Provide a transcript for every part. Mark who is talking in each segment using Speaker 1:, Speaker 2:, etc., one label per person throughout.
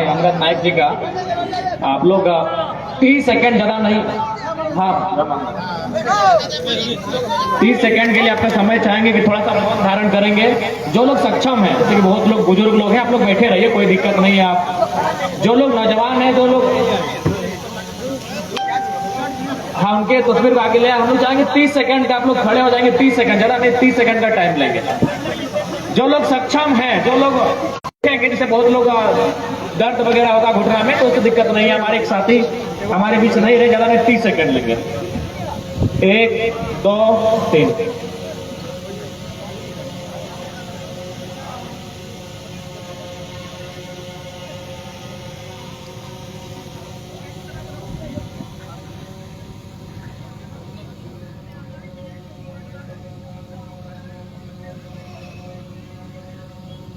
Speaker 1: है अंगद नायक जी का। आप लोग 30 सेकंड, ज़्यादा नहीं, हाँ 30 सेकंड के लिए आपका समय चाहेंगे कि थोड़ा सा मौन धारण करेंगे। जो लोग सक्षम हैं, जैसे कि बहुत लोग बुजुर्ग लोग हैं, आप लोग बैठे रहिए, कोई दिक्कत नहीं है। आप जो लोग नौजवान हैं, जो लोग, हाँ उनके तस्वीर को आगे ले, हम लोग चाहेंगे 30 सेकंड का, आप लोग खड़े हो जाएंगे 30 सेकंड, ज़्यादा नहीं 30 सेकंड का टाइम लेंगे। जो लोग सक्षम हैं, जो लोग जैसे बहुत लोग दर्द वगैरह होगा घुटना में, तो उससे दिक्कत नहीं है। हमारे एक साथी हमारे बीच नहीं रहे, ज़्यादा नहीं 30 सेकंड लेंगे। 1 2 3।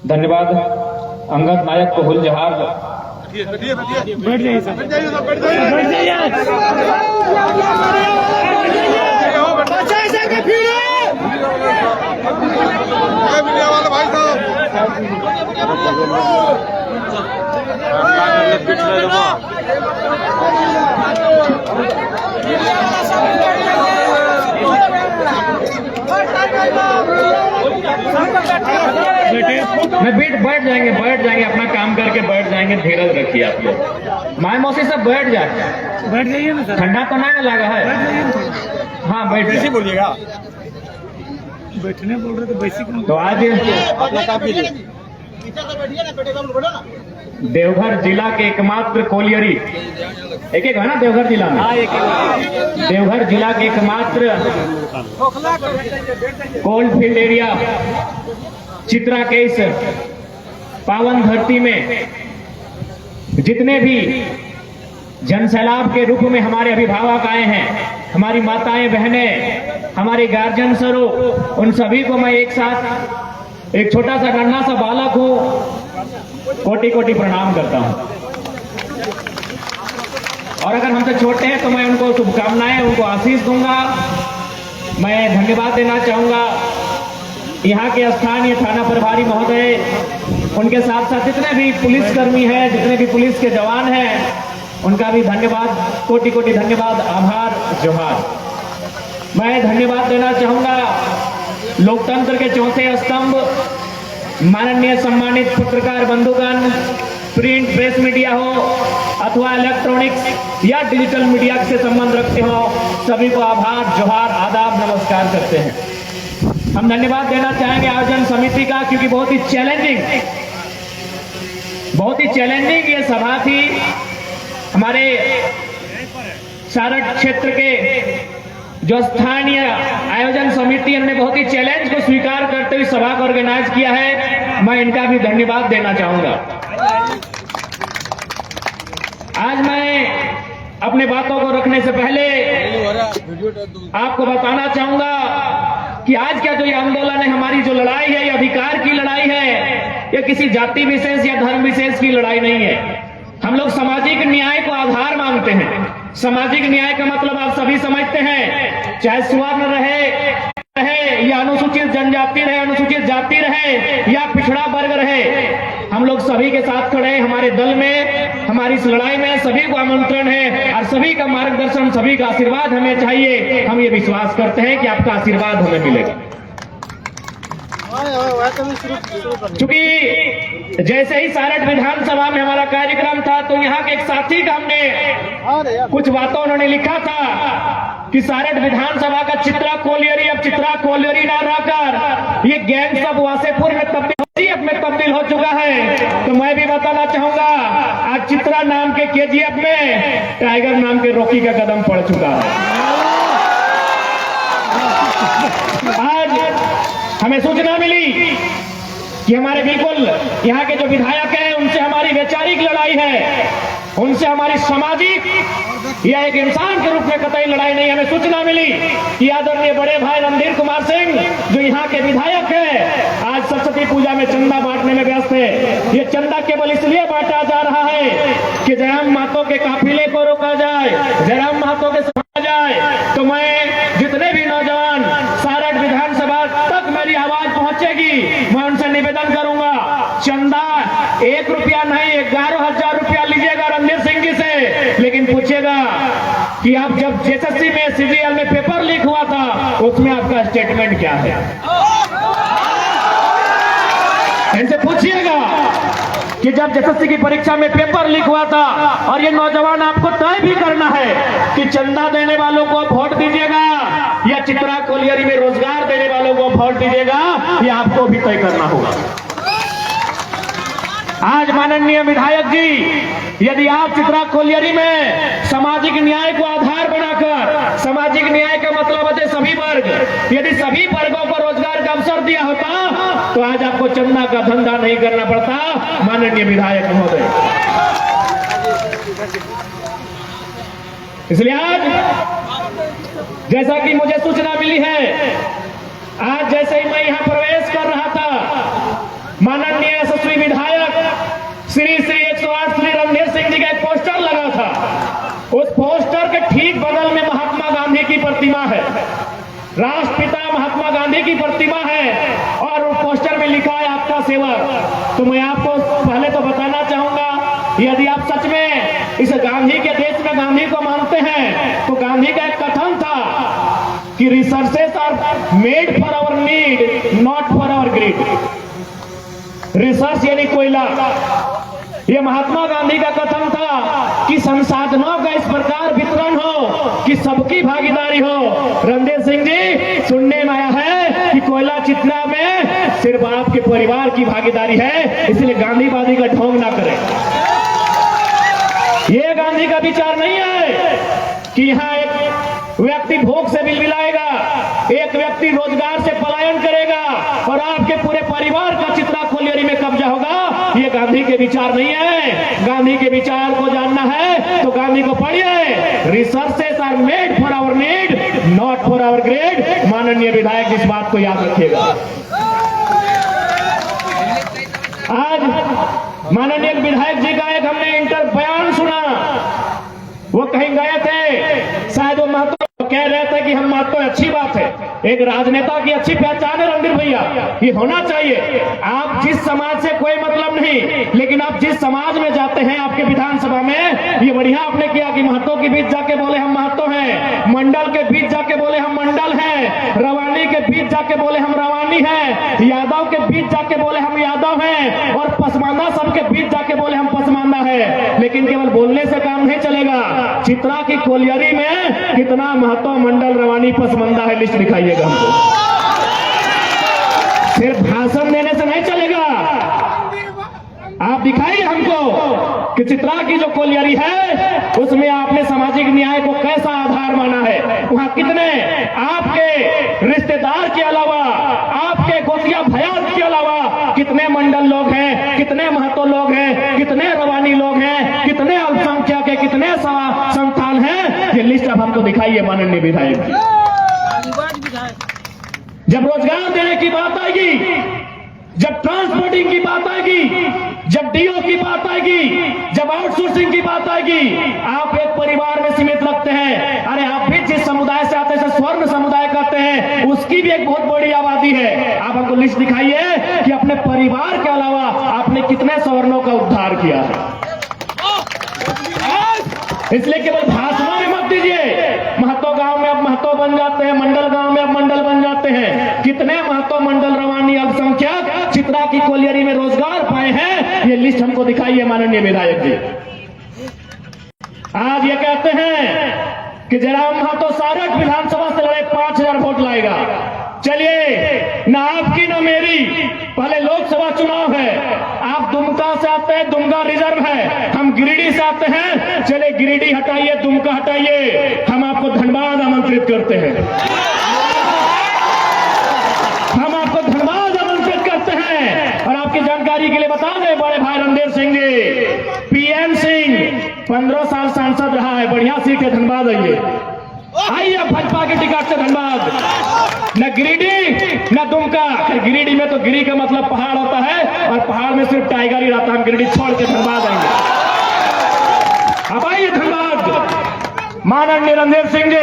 Speaker 1: धन्यवाद। अंगद नायक को हुल जहाज। बैठ जाइए सर, बैठ जाइए, बैठ जाइए। मीडिया वाले भाई साहब, बैठ जाएंगे, अपना काम करके बैठ जाएंगे। धीरज रखिए आप लोग। माय मौसी सब बैठ जाइए ना सर, ठंडा तो नहीं लगा है। हाँ बैठ जाइए, बोलिएगा बैठने बोल रहे तो बेसिक। तो आज देवघर जिला के एकमात्र कोलियरी, एक है ना देवघर जिला में, देवघर जिला के एकमात्र कोल्ड फील्ड एरिया चित्रा के इस पावन धरती में जितने भी जनसैलाब के रूप में हमारे अभिभावक आए हैं, हमारी माताएं बहनें, हमारे गार्जियन सरो, उन सभी को मैं एक साथ, एक छोटा सा नन्हा सा बालक हूं, कोटि कोटि प्रणाम करता हूं। और अगर हमसे छोटे हैं तो मैं उनको शुभकामनाएं, उनको आशीष दूंगा। मैं धन्यवाद देना चाहूंगा यहाँ के स्थानीय थाना प्रभारी महोदय, उनके साथ साथ जितने भी पुलिसकर्मी हैं, जितने भी पुलिस के जवान हैं, उनका भी धन्यवाद, कोटि कोटि धन्यवाद, आभार, जोहार। मैं धन्यवाद देना चाहूंगा लोकतंत्र के चौथे स्तंभ, माननीय सम्मानित पत्रकार बंधुगण, प्रिंट प्रेस मीडिया हो अथवा इलेक्ट्रॉनिक्स या डिजिटल मीडिया से संबंध रखते हो, सभी को आभार, जोहार, आदाब, नमस्कार करते हैं। हम धन्यवाद देना चाहेंगे आयोजन समिति का, क्योंकि बहुत ही चैलेंजिंग ये सभा थी। हमारे सारठ क्षेत्र के जो स्थानीय आयोजन समिति, उन्होंने बहुत ही चैलेंज को स्वीकार करते हुए सभा को ऑर्गेनाइज किया है। मैं इनका भी धन्यवाद देना चाहूंगा। आज मैं अपने बातों को रखने से पहले आपको बताना चाहूंगा कि आज का जो ये आंदोलन है, हमारी जो लड़ाई है, ये अधिकार की लड़ाई है, ये किसी जाति विशेष या धर्म विशेष की लड़ाई नहीं है। हम लोग सामाजिक न्याय को आधार मानते हैं। सामाजिक न्याय का मतलब आप सभी समझते हैं, चाहे स्वर्ण रहे या अनुसूचित जनजाति रहे, अनुसूचित जाति रहे या पिछड़ा वर्ग रहे, हम लोग सभी के साथ खड़े हैं। हमारे दल में, हमारी इस लड़ाई में सभी को आमंत्रण है और सभी का मार्गदर्शन, सभी का आशीर्वाद हमें चाहिए। हम ये विश्वास करते हैं कि आपका आशीर्वाद हमें मिलेगा। क्योंकि जैसे ही सारठ विधानसभा में हमारा कार्यक्रम था, तो यहाँ के एक साथी का हमने कुछ बातों उन्होंने लिखा था कि सारठ विधानसभा का चित्रा कोलियरी अब चित्रा कोलियरी ना रहकर ये गैंग्स ऑफ वासेपुर में तब्दील हो चुका है। तो मैं भी बताना चाहूंगा, आज चित्रा नाम के केजीएफ में टाइगर नाम के रॉकी का कदम पड़ चुका है। आज हमें सूचना मिली कि हमारे बिल्कुल यहाँ के जो विधायक हैं, उनसे हमारी वैचारिक लड़ाई है, उनसे हमारी सामाजिक या एक इंसान के रूप में कतई लड़ाई नहीं। हमें सूचना मिली कि आदरणीय बड़े भाई रणधीर कुमार सिंह, जो यहाँ के विधायक हैं, आज सरस्वती पूजा में चंदा बांटने में व्यस्त है। ये चंदा केवल इसलिए बांटा जा रहा है कि जयराम महतो के काफिले को रोका जाए, जयराम महतो के समझा जाए। तो मैं जितने भी नौजवान सारठ विधानसभा तक मेरी आवाज पहुंचेगी, मैं उनसे निवेदन करूंगा, चंदा 1 रुपया नहीं 11,000 कि आप जब जेएसएससी में सीजीएल में पेपर लीक हुआ था उसमें आपका स्टेटमेंट क्या है। इनसे पूछिएगा कि जब जेएसएससी की परीक्षा में पेपर लीक हुआ था और ये नौजवान आपको तय भी करना है कि चंदा देने वालों को वोट दीजिएगा या चित्रा कोलियरी में रोजगार देने वालों को वोट दीजिएगा, ये आपको भी तय करना होगा। आज माननीय विधायक जी, यदि आप चित्रा कोलियरी में सामाजिक न्याय को आधार बनाकर, सामाजिक न्याय का मतलब होते सभी वर्ग, यदि सभी वर्गों को रोजगार का अवसर दिया होता तो आज आपको चंदा का धंधा नहीं करना पड़ता। माननीय विधायक महोदय, इसलिए आज जैसा कि मुझे सूचना मिली है, आज जैसे ही मैं यहां प्रवेश कर रहा था, माननीय यशस्वी विधायक श्री 108 श्री रणधीर सिंह जी का एक पोस्टर लगा था। उस पोस्टर के ठीक बगल में महात्मा गांधी की प्रतिमा है, राष्ट्रपिता महात्मा गांधी की प्रतिमा है, और उस पोस्टर में लिखा है आपका सेवक। तो मैं आपको पहले तो बताना चाहूंगा, यदि आप सच में इस गांधी के देश में गांधी को मानते हैं तो गांधी का एक कथन था कि resources are made for our need, not for our greed. Research यानी कोयला, ये महात्मा गांधी का कथन था कि संसाधनों का इस प्रकार वितरण हो कि सबकी भागीदारी हो। रणधीर सिंह जी, सुनने में आया है कि कोयला चित्रा में सिर्फ आपके परिवार की भागीदारी है, इसलिए गांधीवादी का ढोंग ना करें। ये गांधी का विचार नहीं है कि यहाँ एक व्यक्ति भूख से बिलबिलाएगा, एक व्यक्ति रोजगार से पलायन करेगा और आपके पूरे परिवार का चित्रा कोलियरी में कब्जा होगा। ये गांधी के विचार नहीं है। गांधी के विचार को जानना है तो गांधी को पढ़िए। Resources are made for our need, not for our greed. माननीय विधायक इस बात को याद रखिएगा। आज माननीय विधायक जी का एक हमने इंटर बयान सुना, वो कहीं गए थे, शायद वो महतो कह रहे थे कि हम महतो, अच्छी बात है, एक राजनेता की अच्छी पहचान है रणधीर भैया, ये होना चाहिए। आप जिस समाज से कोई मतलब नहीं, लेकिन आप जिस समाज में जाते हैं, आपके विधानसभा में ये बढ़िया आपने किया कि महतो के बीच जाके बोले हम महतो हैं, मंडल के बीच जाके बोले हम मंडल हैं, रवानी के बीच जाके बोले हम रवानी हैं, यादव के बीच जाके बोले हम यादव हैं, और पसमानदा सबके बीच जाके बोले हम पसमानदा है। लेकिन केवल बोलने से काम नहीं चलेगा। चित्रा की कोलियरी में कितना महतो, मंडल, रवानी, पसमानदा है, लिस्ट दिखाइएगा हमको। सिर्फ भाषण देने से नहीं चलेगा, आप दिखाइए हमको कि चित्रा की जो कोलियरी है उसमें आपने सामाजिक न्याय को कैसा आधार माना है। वहां कितने आपके रिश्तेदार के अलावा, आपके गोतिया भयाल के अलावा कितने मंडल लोग हैं, कितने महतो लोग हैं, कितने रवानी लोग हैं, कितने अल्पसंख्यक के, कितने संतान हैं, ये लिस्ट आप हमको दिखाइए माननीय विधायक। जब रोजगार देने की बात आएगी, जब ट्रांसपोर्टिंग की बात आएगी, जब डीओ की बात आएगी, जब आउटसोर्सिंग की बात आएगी, आप एक परिवार में सीमित रखते हैं। अरे आप भी जिस समुदाय से आते हैं, स्वर्ण समुदाय कहते हैं, उसकी भी एक बहुत बड़ी आबादी है। आप हमको लिस्ट दिखाइए कि अपने परिवार के अलावा आपने कितने सवर्णों का उद्धार किया है। इसलिए केवल भाषणों में मत दीजिए। महतो गांव में अब महतो बन जाते हैं, मंडल गांव में अब मंडल बन जाते हैं। कितने महतो, मंडल, रवानी, अल्पसंख्यक चित्रा की कोलियरी में रोजगार पाए हैं, ये लिस्ट हमको दिखाइए माननीय विधायक जी। आज ये कहते हैं कि जयराम महतो सारठ विधानसभा से लड़े 5000 वोट लाएगा। चलिए, ना आपकी ना मेरी, पहले लोकसभा चुनाव है। आप दुमका से आते हैं, दुमका रिजर्व है, हम गिरिडीह से आते हैं। चले गिरिडीह हटाइए, दुमका हटाइए, हम आपको धनबाद आमंत्रित करते हैं। हम आपको धनबाद आमंत्रित करते हैं। और आपकी जानकारी के लिए बता दें, बड़े भाई रणधीर सिंह जी, पीएन सिंह 15 साल सांसद रहा है, बढ़िया सीट है, धनबाद आइए भाजपा के टिकट से धनबाद। न गिरिडीह न दुमका। गिरिडीह में तो गिरी का मतलब पहाड़ होता है, और पहाड़ में सिर्फ टाइगर ही रहता है। हम गिरिडीह छोड़ के धनबाद आएंगे। अब आइए धनबाद। माननीय रणधीर सिंह जी,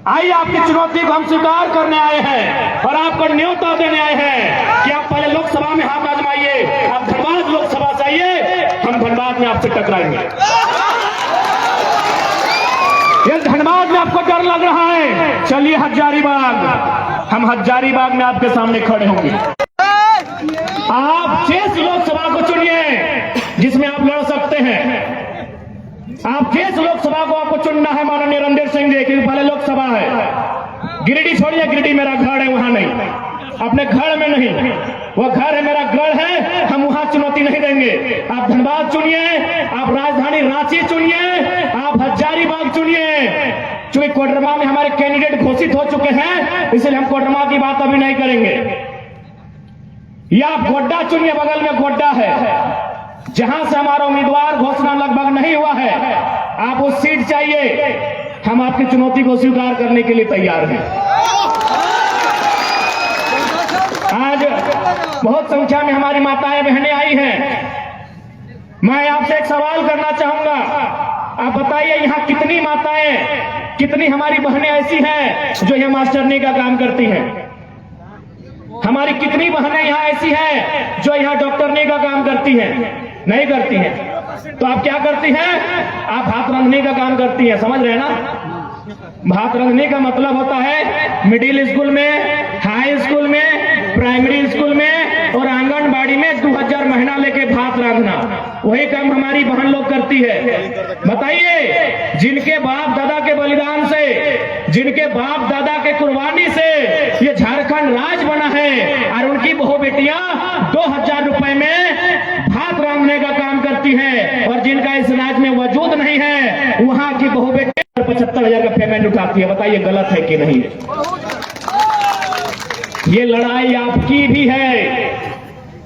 Speaker 1: आइए, आपकी चुनौती को हम स्वीकार करने आए हैं और आपको न्योता देने आए हैं कि आप पहले लोकसभा में हाथ आजमाइए। आप धनबाद लोकसभा से आइए, हम धनबाद में आपसे टकराएंगे। ये धनबाद में आपको डर लग रहा है, चलिए हजारीबाग, हम हजारीबाग में आपके सामने खड़े होंगे। आप जिस लोकसभा को चुनिए जिसमें आप लड़ सकते हैं, आप जिस लोकसभा को आपको चुनना है माननीय रणधीर सिंह जी, क्योंकि पहले लोकसभा है। गिरिडीह छोड़िए, गिरिडीह मेरा घर है, वहां नहीं, अपने घर में नहीं, वो घर है मेरा गढ़ है, हम वहां चुनौती नहीं देंगे। आप धनबाद चुनिए, आप राजधानी रांची चुनिए, आप हजारीबाग चुनिए। चूंकि कोडरमा में हमारे कैंडिडेट घोषित हो चुके हैं, इसलिए हम कोडरमा की बात अभी नहीं करेंगे। या आप गोड्डा चुनिए, बगल में गोड्डा है, जहां से हमारा उम्मीदवार घोषणा लगभग नहीं हुआ है। आप उस सीट चाहिए, हम आपकी चुनौती को स्वीकार करने के लिए तैयार हैं। आज बहुत संख्या में हमारी माताएं बहनें आई हैं। मैं आपसे एक सवाल करना चाहूंगा, आप बताइए यहाँ कितनी माताएं, कितनी हमारी बहनें ऐसी हैं जो यहाँ मास्टरनी का काम करती हैं? हमारी कितनी बहनें यहाँ ऐसी हैं जो यहाँ डॉक्टरनी का काम करती हैं? नहीं करती हैं। तो आप क्या करती हैं? आप भात रांधने का काम करती हैं। समझ रहे हैं ना? भात रांधने का मतलब होता है मिडिल स्कूल में, हाई स्कूल में, प्राइमरी स्कूल में और आंगनबाड़ी में 2000 महीना लेके भात रांधना, वही काम हमारी बहन लोग करती है। बताइए, जिनके बाप दादा के बलिदान से, जिनके बाप दादा के कुर्बानी से ये झारखंड राज्य बना है, और उनकी बहू बेटियां 2000 रुपए में भात रांधने का काम करती है, और जिनका इस राज्य में वजूद नहीं है, वहां की बहू बेटियां 75,000 का पेमेंट उठाती है। बताइए गलत है कि नहीं? ये लड़ाई आपकी भी है,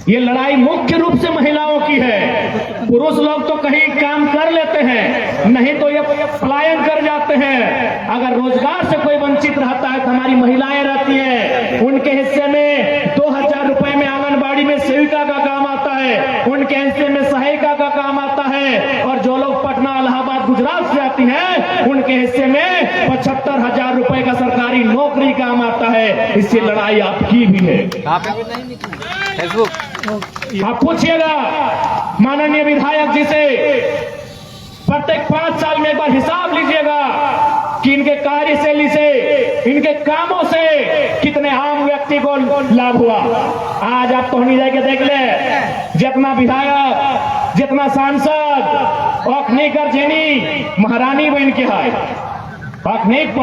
Speaker 1: ये लड़ाई मुख्य रूप से महिलाओं की है। पुरुष लोग तो कहीं काम कर लेते हैं, नहीं तो ये पलायन कर जाते हैं। अगर रोजगार से कोई वंचित रहता है तो हमारी महिलाएं रहती हैं, उनके हिस्से में 2000 रुपए में आंगनबाड़ी में सेविका का काम आता है, उनके हिस्से में सहायिका का काम आता है, और जो लोग पटना, इलाहाबाद, गुजरात से आती हैं, उनके हिस्से में 75,000 रुपए का सरकारी नौकरी काम आता है। इससे लड़ाई आपकी भी है। फेसबुक आप पूछिएगा माननीय विधायक जी से, प्रत्येक 5 साल में एक बार हिसाब लीजिएगा कि इनके कार्यशैली से, इनके कामों से कितने आम व्यक्ति को लाभ हुआ। आज आप पहुंच जाके देख ले, जितना विधायक, जितना सांसद अखनीक अर्जेनी महारानी बन के है, अखनीक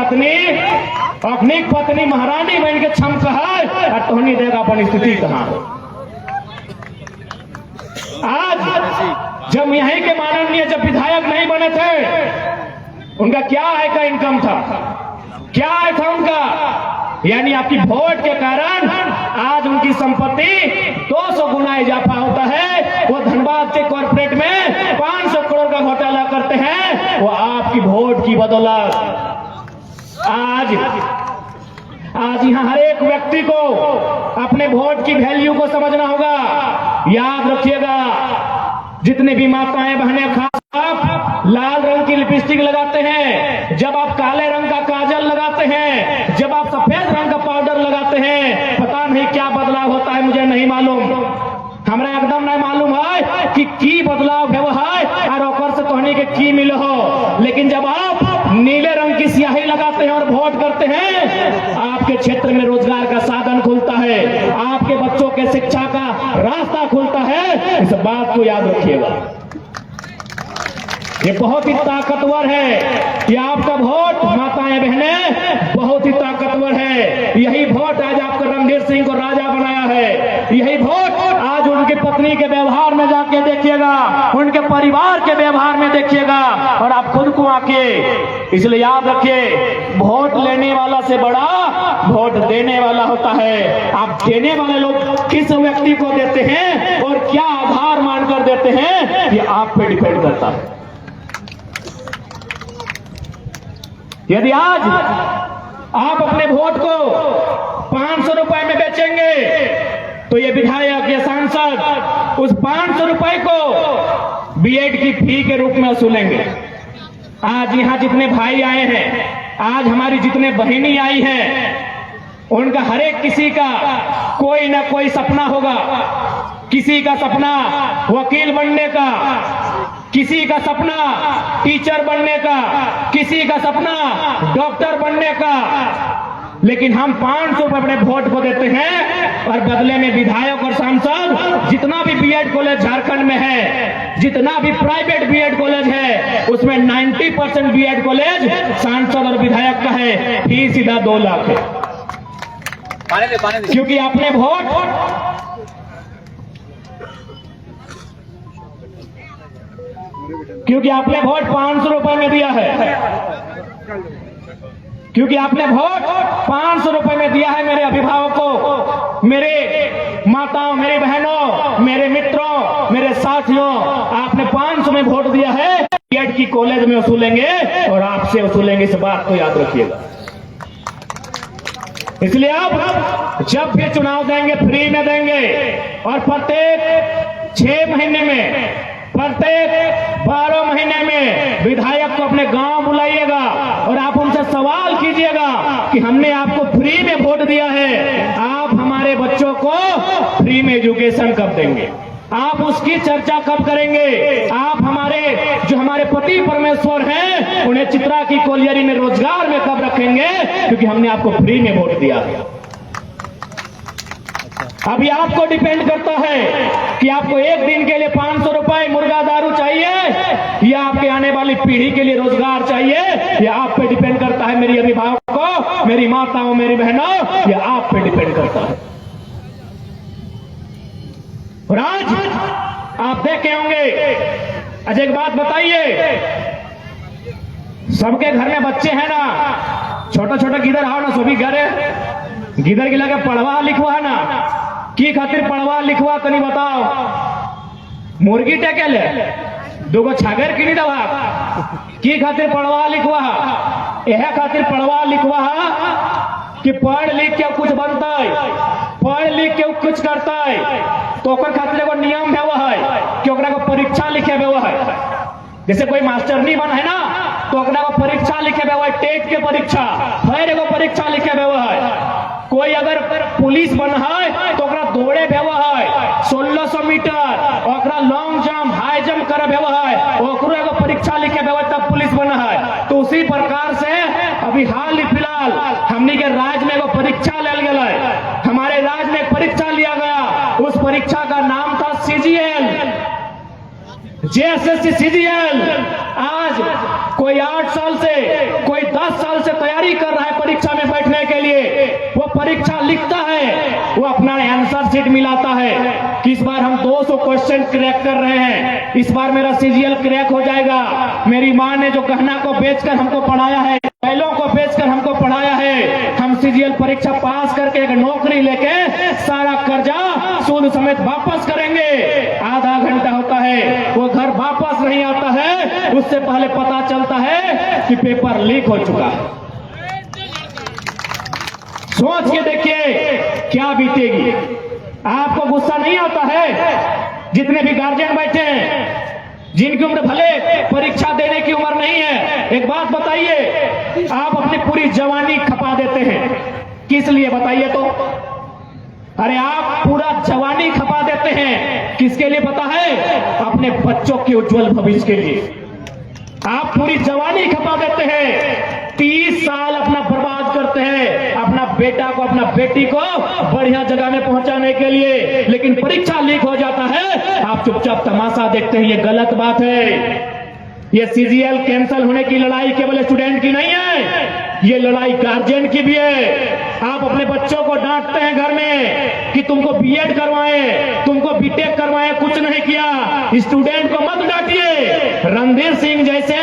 Speaker 1: पत्नी महारानी बन के छम है, और तोहनी देगा अपन स्थिति कहां है। आज जब यहीं के माननीय जब विधायक नहीं बने थे, उनका क्या है का इनकम था, क्या है था उनका? यानी आपकी वोट के कारण आज उनकी संपत्ति 200 गुना इजाफा होता है। वो धनबाद के कॉर्पोरेट में 500 करोड़ का घोटाला करते हैं, वो आपकी वोट की बदौलत। आज यहाँ हर एक व्यक्ति को अपने वोट की वैल्यू को समझना होगा। याद रखिएगा, जितने भी माताएं बहनें, खास आप लाल रंग की लिपस्टिक लगाते हैं, जब आप काले रंग का काजल लगाते हैं, जब आप सफेद रंग का पाउडर लगाते हैं, पता नहीं क्या बदलाव होता है, मुझे नहीं मालूम, हमरा एकदम नहीं मालूम है कि की बदलाव है वो है, और ओकर से कहने के की मिले हो। लेकिन जब आप नीले रंग की स्याही लगाते हैं और वोट करते हैं, आपके क्षेत्र में रोजगार का साधन खुलता है, आपके बच्चों के शिक्षा का रास्ता खुलता है। इस बात को याद रखिएगा, ये बहुत ही ताकतवर है। ये आपका वोट माताएं बहनें बहुत ही ताकतवर है। यही वोट आज आपका रणधीर सिंह को राजा बनाया है। यही वोट आज उनकी पत्नी के व्यवहार में जाके देखिएगा, उनके परिवार के व्यवहार में देखिएगा, और आप खुद को आके। इसलिए याद रखिए, वोट लेने वाला से बड़ा वोट देने वाला होता है। आप देने वाले लोग किस व्यक्ति को देते हैं और क्या आधार मानकर देते हैं, ये आप पे डिपेंड करता है। यदि आज आप अपने वोट को 500 रुपए में बेचेंगे, तो ये विधायक, ये सांसद उस 500 रुपए को बीएड की फी के रूप में वसूलेंगे। आज यहाँ जितने भाई आए हैं, आज हमारी जितने बहनी आई हैं, उनका हर एक किसी का कोई ना कोई सपना होगा। किसी का सपना वकील बनने का, किसी का सपना टीचर बनने का, किसी का सपना डॉक्टर बनने का, लेकिन हम 500 रुपए अपने वोट को देते हैं और बदले में विधायक और सांसद जितना भी बीएड कॉलेज झारखंड में है, जितना भी प्राइवेट बीएड कॉलेज है, उसमें 90% बीएड कॉलेज सांसद और विधायक का है। फीस सीधा 2 लाख है।
Speaker 2: पानी दे।
Speaker 1: क्योंकि आपने वोट क्योंकि आपने वोट 500 रुपए में दिया है, क्योंकि आपने वोट 500 रुपए में दिया है मेरे अभिभावकों, मेरे माताओं, मेरी बहनों, मेरे मित्रों, मेरे साथियों, आपने 500 में वोट दिया है। बीएड की कॉलेज में वसूलेंगे और आपसे वसूलेंगे, इस बात को याद रखिएगा। इसलिए आप जब भी चुनाव देंगे फ्री में देंगे और प्रत्येक 6 महीने में, प्रत्येक 12 महीने में विधायक को अपने गांव बुलाइएगा और आप उनसे सवाल कीजिएगा कि हमने आपको फ्री में वोट दिया है, आप हमारे बच्चों को फ्री में एजुकेशन कब देंगे, आप उसकी चर्चा कब करेंगे, आप हमारे पति परमेश्वर हैं उन्हें चित्रा की कोलियरी में रोजगार में कब रखेंगे, क्योंकि हमने आपको फ्री में वोट दिया है। अभी आपको डिपेंड करता है कि आपको एक दिन के लिए 500 रुपए मुर्गा दारू चाहिए या आपके आने वाली पीढ़ी के लिए रोजगार चाहिए, या आप पे डिपेंड करता है। मेरी अभिभावकों, मेरी माताओं, मेरी बहनों, यह आप पे डिपेंड करता है। और आज आप देखे होंगे, अच्छा एक बात बताइए, सबके घर में बच्चे हैं ना, छोटा छोटा गिदर आओ ना, सभी घर है, गिदर गिला के पढ़वा लिखवा है ना, की खातिर पढ़वा लिखवा तनी बताओ। मुर्गी टेके ले, 2 छागर की नहीं दवा, की खातिर पढ़वा लिखवा, यह खातिर पढ़वा लिखवा कि पढ़ लिख के कुछ बनता है, पढ़ लिख के कुछ करता है, तो ओकर खातिर एगो नियम है, वह है कि ओकरा को परीक्षा लिखे हुआ है। जैसे कोई मास्टर नहीं बना है ना, तो ओकरा को परीक्षा लिखे हुआ है, टेट के परीक्षा, फिर एगो परीक्षा लिखे हुआ है। कोई अगर पुलिस बना है तो ओकरा दौड़े हुआ है 1600 मीटर, ओकरा लॉन्ग जंप, हाई जंप करे हुआ है, ओकरो एगो परीक्षा लिखे हुआ है, तब पुलिस बना है। तो उसी प्रकार से अभी हाल ही फिलहाल हमने के राज्य में एगो परीक्षा लेल गया है, हमारे राज्य में एक परीक्षा लिया गया, उस परीक्षा का नाम था सीजीएल, जेएसएससी सीजीएल। आज कोई 8 साल से, कोई 10 साल से तैयारी कर रहा है परीक्षा में बैठने के लिए, वो परीक्षा लिखता है, वो अपना आंसर शीट मिलाता है कि इस बार हम 200 क्वेश्चन क्रैक कर रहे हैं, इस बार मेरा सीजीएल क्रैक हो जाएगा। मेरी माँ ने जो गहना को बेचकर हमको पढ़ाया है, बैलों को बेचकर हमको पढ़ाया है, हम सीजीएल परीक्षा पास करके एक नौकरी लेके सारा कर्जा सूद समेत वापस करेंगे। आधा घंटा होता है, वो घर वापस नहीं आता है, उससे पहले पता चलता है कि पेपर लीक हो चुका है। सोच के देखिए क्या बीतेगी। आपको गुस्सा नहीं आता है? जितने भी गार्जियन बैठे हैं, जिनकी उम्र भले परीक्षा देने की उम्र नहीं है, एक बात बताइए, आप अपनी पूरी जवानी खपा देते हैं, किस लिए बताइए तो? अरे आप पूरा जवानी खपा देते हैं, किसके लिए पता है? अपने बच्चों के उज्जवल भविष्य के लिए। आप पूरी जवानी खपा देते हैं, 30 साल अपना बर्बाद करते हैं अपना बेटा को, अपना बेटी को बढ़िया जगह में पहुंचाने के लिए, लेकिन परीक्षा लीक हो जाता है, आप चुपचाप तमाशा देखते हैं। ये गलत बात है। ये सीजीएल कैंसिल होने की लड़ाई केवल स्टूडेंट की नहीं है, ये लड़ाई गार्जियन की भी है। आप अपने बच्चों को डांटते हैं घर में कि तुमको बीएड करवाएं, तुमको बीटेक करवाएं, कुछ नहीं किया। स्टूडेंट को मत डांटिए। रणधीर सिंह जैसे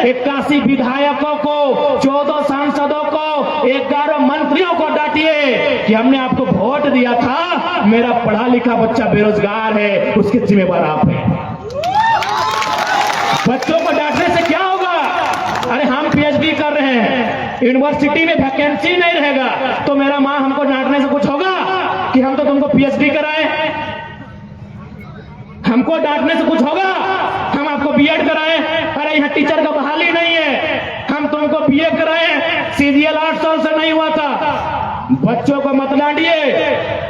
Speaker 1: 81 विधायकों को, 14 सांसदों को, 11 मंत्रियों को डांटिए कि हमने आपको वोट दिया था, मेरा पढ़ा लिखा बच्चा बेरोजगार है, उसके जिम्मेवार आप हैं। बच्चों को डांटने से क्या होगा? अरे हम पीएचडी कर रहे हैं, यूनिवर्सिटी में वैकेंसी नहीं रहेगा, तो मेरा माँ हमको डांटने से कुछ होगा कि हम तो तुमको पीएचडी कराए? हमको डांटने से कुछ होगा? हम आपको बीएड कराए? अरे यहाँ टीचर का बहाली नहीं है, हम तुमको बीए कराए, सीजीएल 8 साल से नहीं हुआ था। बच्चों को मत डांटिए।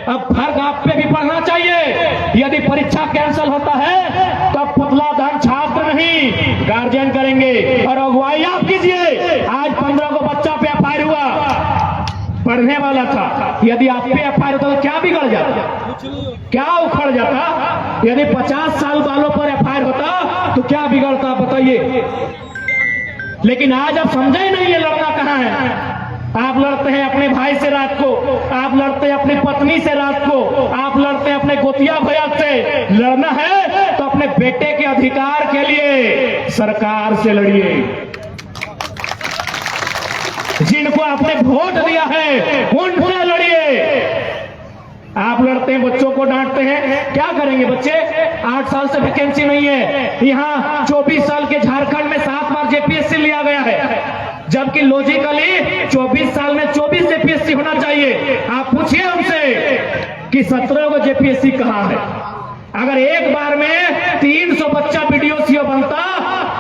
Speaker 1: अब फर्क आप पे भी पड़ना चाहिए। यदि परीक्षा कैंसिल होता है तो पुतला धन छात्र नहीं, वाला था। यदि आप पे एफआईआर होता तो क्या बिगड़ जाता, क्या उखड़ जाता? यदि 50 साल वालों पर एफआईआर होता तो क्या बिगड़ता बताइए? लेकिन आज आप समझे नहीं ये लड़ना कहाँ है। आप लड़ते हैं अपने भाई से रात को, आप लड़ते हैं अपनी पत्नी से रात को, आप लड़ते हैं अपने गोतिया भैया से। लड़ना है तो अपने बेटे के अधिकार के लिए सरकार से लड़िए। जिनको आपने वोट दिया है उनसे लड़िए। आप लड़ते हैं, बच्चों को डांटते हैं, क्या करेंगे बच्चे? 8 साल से वैकेंसी नहीं है। यहाँ 24 साल के झारखंड में 7 बार जेपीएससी लिया गया है, जबकि लॉजिकली 24 साल में 24 जेपीएससी होना चाहिए। आप पूछिए हमसे कि 17 को जेपीएससी कहाँ है? अगर एक बार में 300 बच्चा वीडियो बनता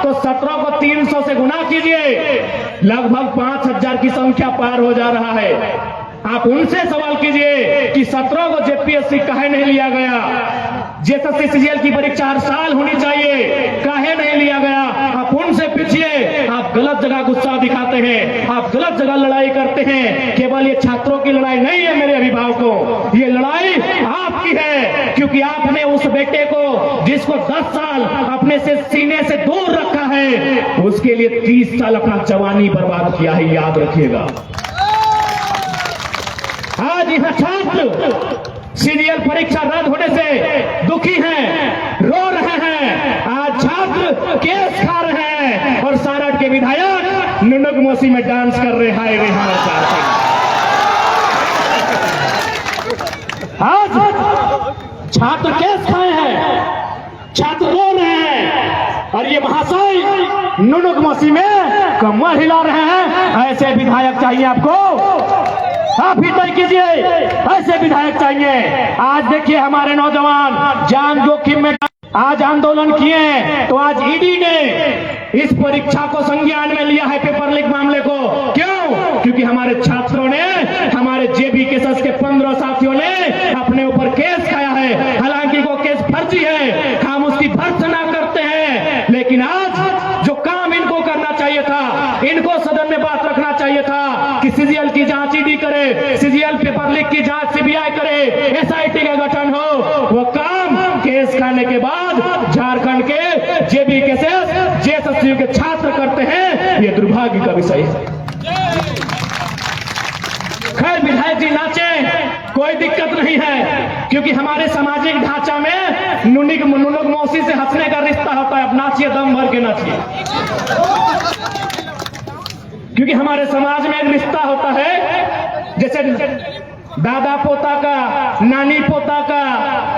Speaker 1: तो 17 को 300 से गुना कीजिए, लगभग 5000 की संख्या पार हो जा रहा है। आप उनसे सवाल कीजिए कि 17 को जेपीएससी काहे नहीं लिया गया? जेएसएससी सीजीएल की परीक्षा हर साल होनी चाहिए, काहे नहीं लिया गया? आप उनसे पूछिए। आप गलत जगह गुस्सा दिखाते हैं, आप गलत जगह लड़ाई करते हैं। केवल ये छात्रों की लड़ाई नहीं है मेरे अभिभावकों, ये लड़ाई आपकी है, क्योंकि आपने उस बेटे को जिसको 10 साल अपने से सीने से दूर रखा है, उसके लिए 30 साल अपना जवानी बर्बाद किया है, याद रखिएगा। आज यह छात्र सीरियल परीक्षा रद्द होने से दुखी हैं, रो रहे हैं। आज छात्र केस खा रहे हैं और सारठ के विधायक नुनुक मौसी में डांस कर रहे हैं। रे हमारे आज छात्र केस खाए हैं, छात्र रो रहे हैं और ये महाशय नुनुक मौसी में कमर हिला रहे हैं। ऐसे विधायक चाहिए आपको, आप ही तय कीजिए, ऐसे विधायक चाहिए। आज देखिए हमारे नौजवान जान जोखिम में आज आंदोलन किए, तो आज ईडी ने इस परीक्षा को संज्ञान में लिया है, पेपर लीक मामले को। क्यों? क्योंकि हमारे छात्रों ने, हमारे जेबी केसेस के 15 साथियों ने अपने ऊपर केस खाया है। हालांकि वो केस फर्जी है, हम उसकी भर्त्सना करते हैं, लेकिन आज जो काम इनको करना चाहिए था, इनको सदन में बात रखना चाहिए था कि सीजीएल की जांच ईडी करे, सीजीएल पेपर लीक की जांच सीबीआई करे, एसआईटी का गठन हो। वो काम केस खाने के बाद झारखंड के जेबी केसेस जेएसएससी के छात्र करते हैं, ये दुर्भाग्य का विषय है। खैर विधायक जी नाचे, कोई दिक्कत नहीं है, क्योंकि हमारे सामाजिक ढांचा में नुनुक मौसी से हंसने का रिश्ता होता है। अब नाचिए, दम भर के नाचिए, क्योंकि हमारे समाज में एक रिश्ता होता है, जैसे दादा पोता का, नानी पोता का,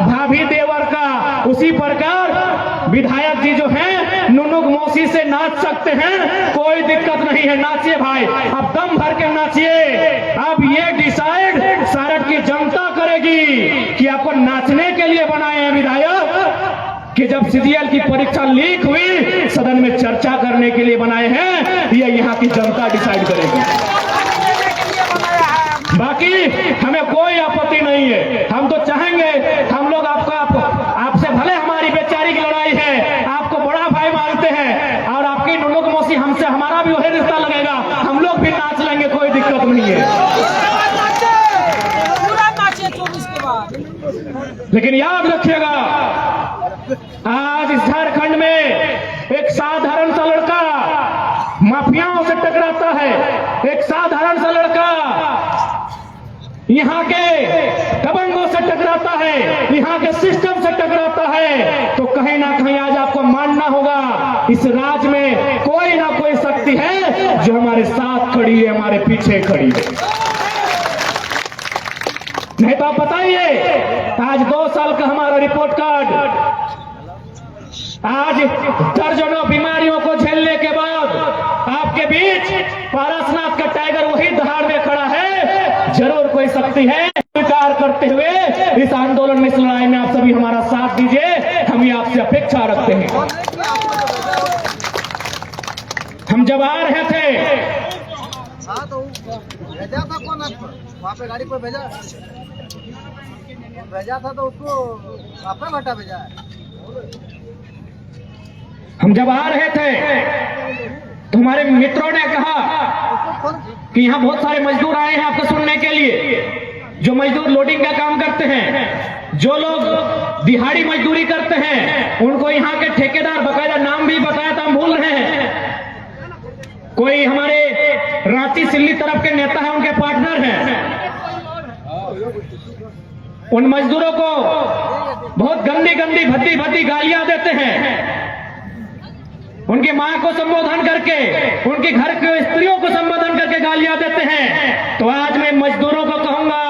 Speaker 1: भाभी देवर का, उसी प्रकार विधायक जी जो हैं नुनुक मौसी से नाच सकते हैं, कोई दिक्कत नहीं है। नाचिए भाई, अब दम भर के नाचिए। अब ये डिसाइड सारठ की जनता करेगी कि आपको नाचने के लिए बनाए हैं विधायक, कि जब सीजीएल की परीक्षा लीक हुई सदन में चर्चा करने के लिए बनाए हैं, ये यहाँ की जनता डिसाइड करेगी। बाकी हमें कोई आपत्ति नहीं है, हम तो चाहेंगे, हम लोग आपसे भले हमारी बेचारी की लड़ाई है, आपको बड़ा भाई मानते हैं, और आपकी नुनुक मौसी हमसे, हमारा भी वही रिश्ता लगेगा, हम लोग भी नाच लेंगे, कोई दिक्कत नहीं है। लेकिन याद रखिएगा, आज इस झारखंड में एक साधारण सा लड़का माफियाओं से टकराता है, एक साधारण सा लड़का यहाँ के दबंगों से टकराता है, यहाँ के सिस्टम से टकराता है, तो कहीं ना कहीं आज आपको मानना होगा इस राज्य में कोई ना कोई शक्ति है जो हमारे साथ खड़ी है, हमारे पीछे खड़ी है। नहीं तो आप बताइए, आज 2 साल का हमारा रिपोर्ट कार्ड, आज दर्जनों बीमारियों को झेलने के बाद आपके बीच पारसनाथ का टाइगर वही दहाड़ में खड़ा है। जरूर कोई शक्ति है। स्वीकार करते हुए इस आंदोलन में, इस लड़ाई में आप सभी हमारा साथ दीजिए, हम ये आपसे अपेक्षा रखते हैं। हम जब आ रहे थे,
Speaker 3: भेजा था कौन आपको? वहाँ पे गाड़ी पर भेजा था, तो उसको आपका घाटा भेजा है।
Speaker 1: हम जब आ रहे थे तो हमारे मित्रों ने कहा कि यहाँ बहुत सारे मजदूर आए हैं आपको सुनने के लिए। जो मजदूर लोडिंग का काम करते हैं, जो लोग दिहाड़ी मजदूरी करते हैं, उनको यहाँ के ठेकेदार, बकायदा नाम भी बताया था, हम भूल रहे हैं। कोई हमारे रांची सिल्ली तरफ के नेता है, उनके पार्टनर हैं। उन मजदूरों को बहुत गंदी गंदी भद्दी भद्दी गालियां देते हैं। उनकी मां को संबोधन करके, उनके घर के स्त्रियों को संबोधन करके गालियां देते हैं। तो आज मैं मजदूरों को कहूंगा,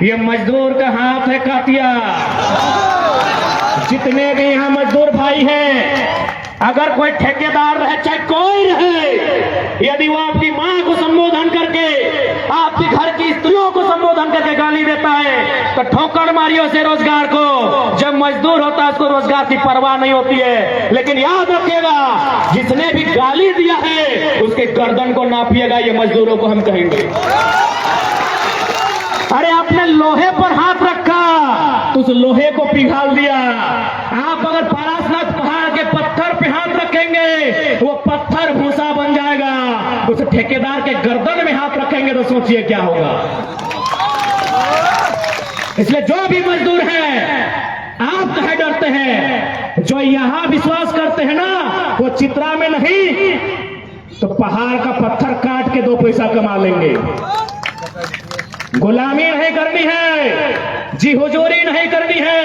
Speaker 1: ये मजदूर का हाथ है कातिया। जितने भी यहां मजदूर भाई हैं, अगर कोई ठेकेदार रहे, चाहे कोई रहे, यदि वो आपकी मां को संबोधन करके, आपके घर की स्त्रियों को संबोधन करके गाली देता है, तो ठोकर मारियो से रोजगार को। जब मजदूर होता है उसको रोजगार की परवाह नहीं होती है। लेकिन याद रखिएगा, जिसने भी गाली दिया है उसके गर्दन को नापिएगा, ये मजदूरों को हम कहेंगे। अरे आपने लोहे पर हाथ रखा तो उस लोहे को पिघाल दिया। आप अगर पारसनाथ पहाड़ के पत्थर पे हाथ रखेंगे, वो पत्थर भूसा बन जाएगा। उस ठेकेदार के गर्दन में हाथ रखेंगे तो सोचिए क्या होगा। इसलिए जो भी मजदूर हैं, आप कहे डरते हैं, जो यहां विश्वास करते हैं ना, वो चित्रा में नहीं तो पहाड़ का पत्थर काट के 2 पैसा कमा लेंगे। गुलामी नहीं करनी है, जी हुजूरी नहीं करनी है,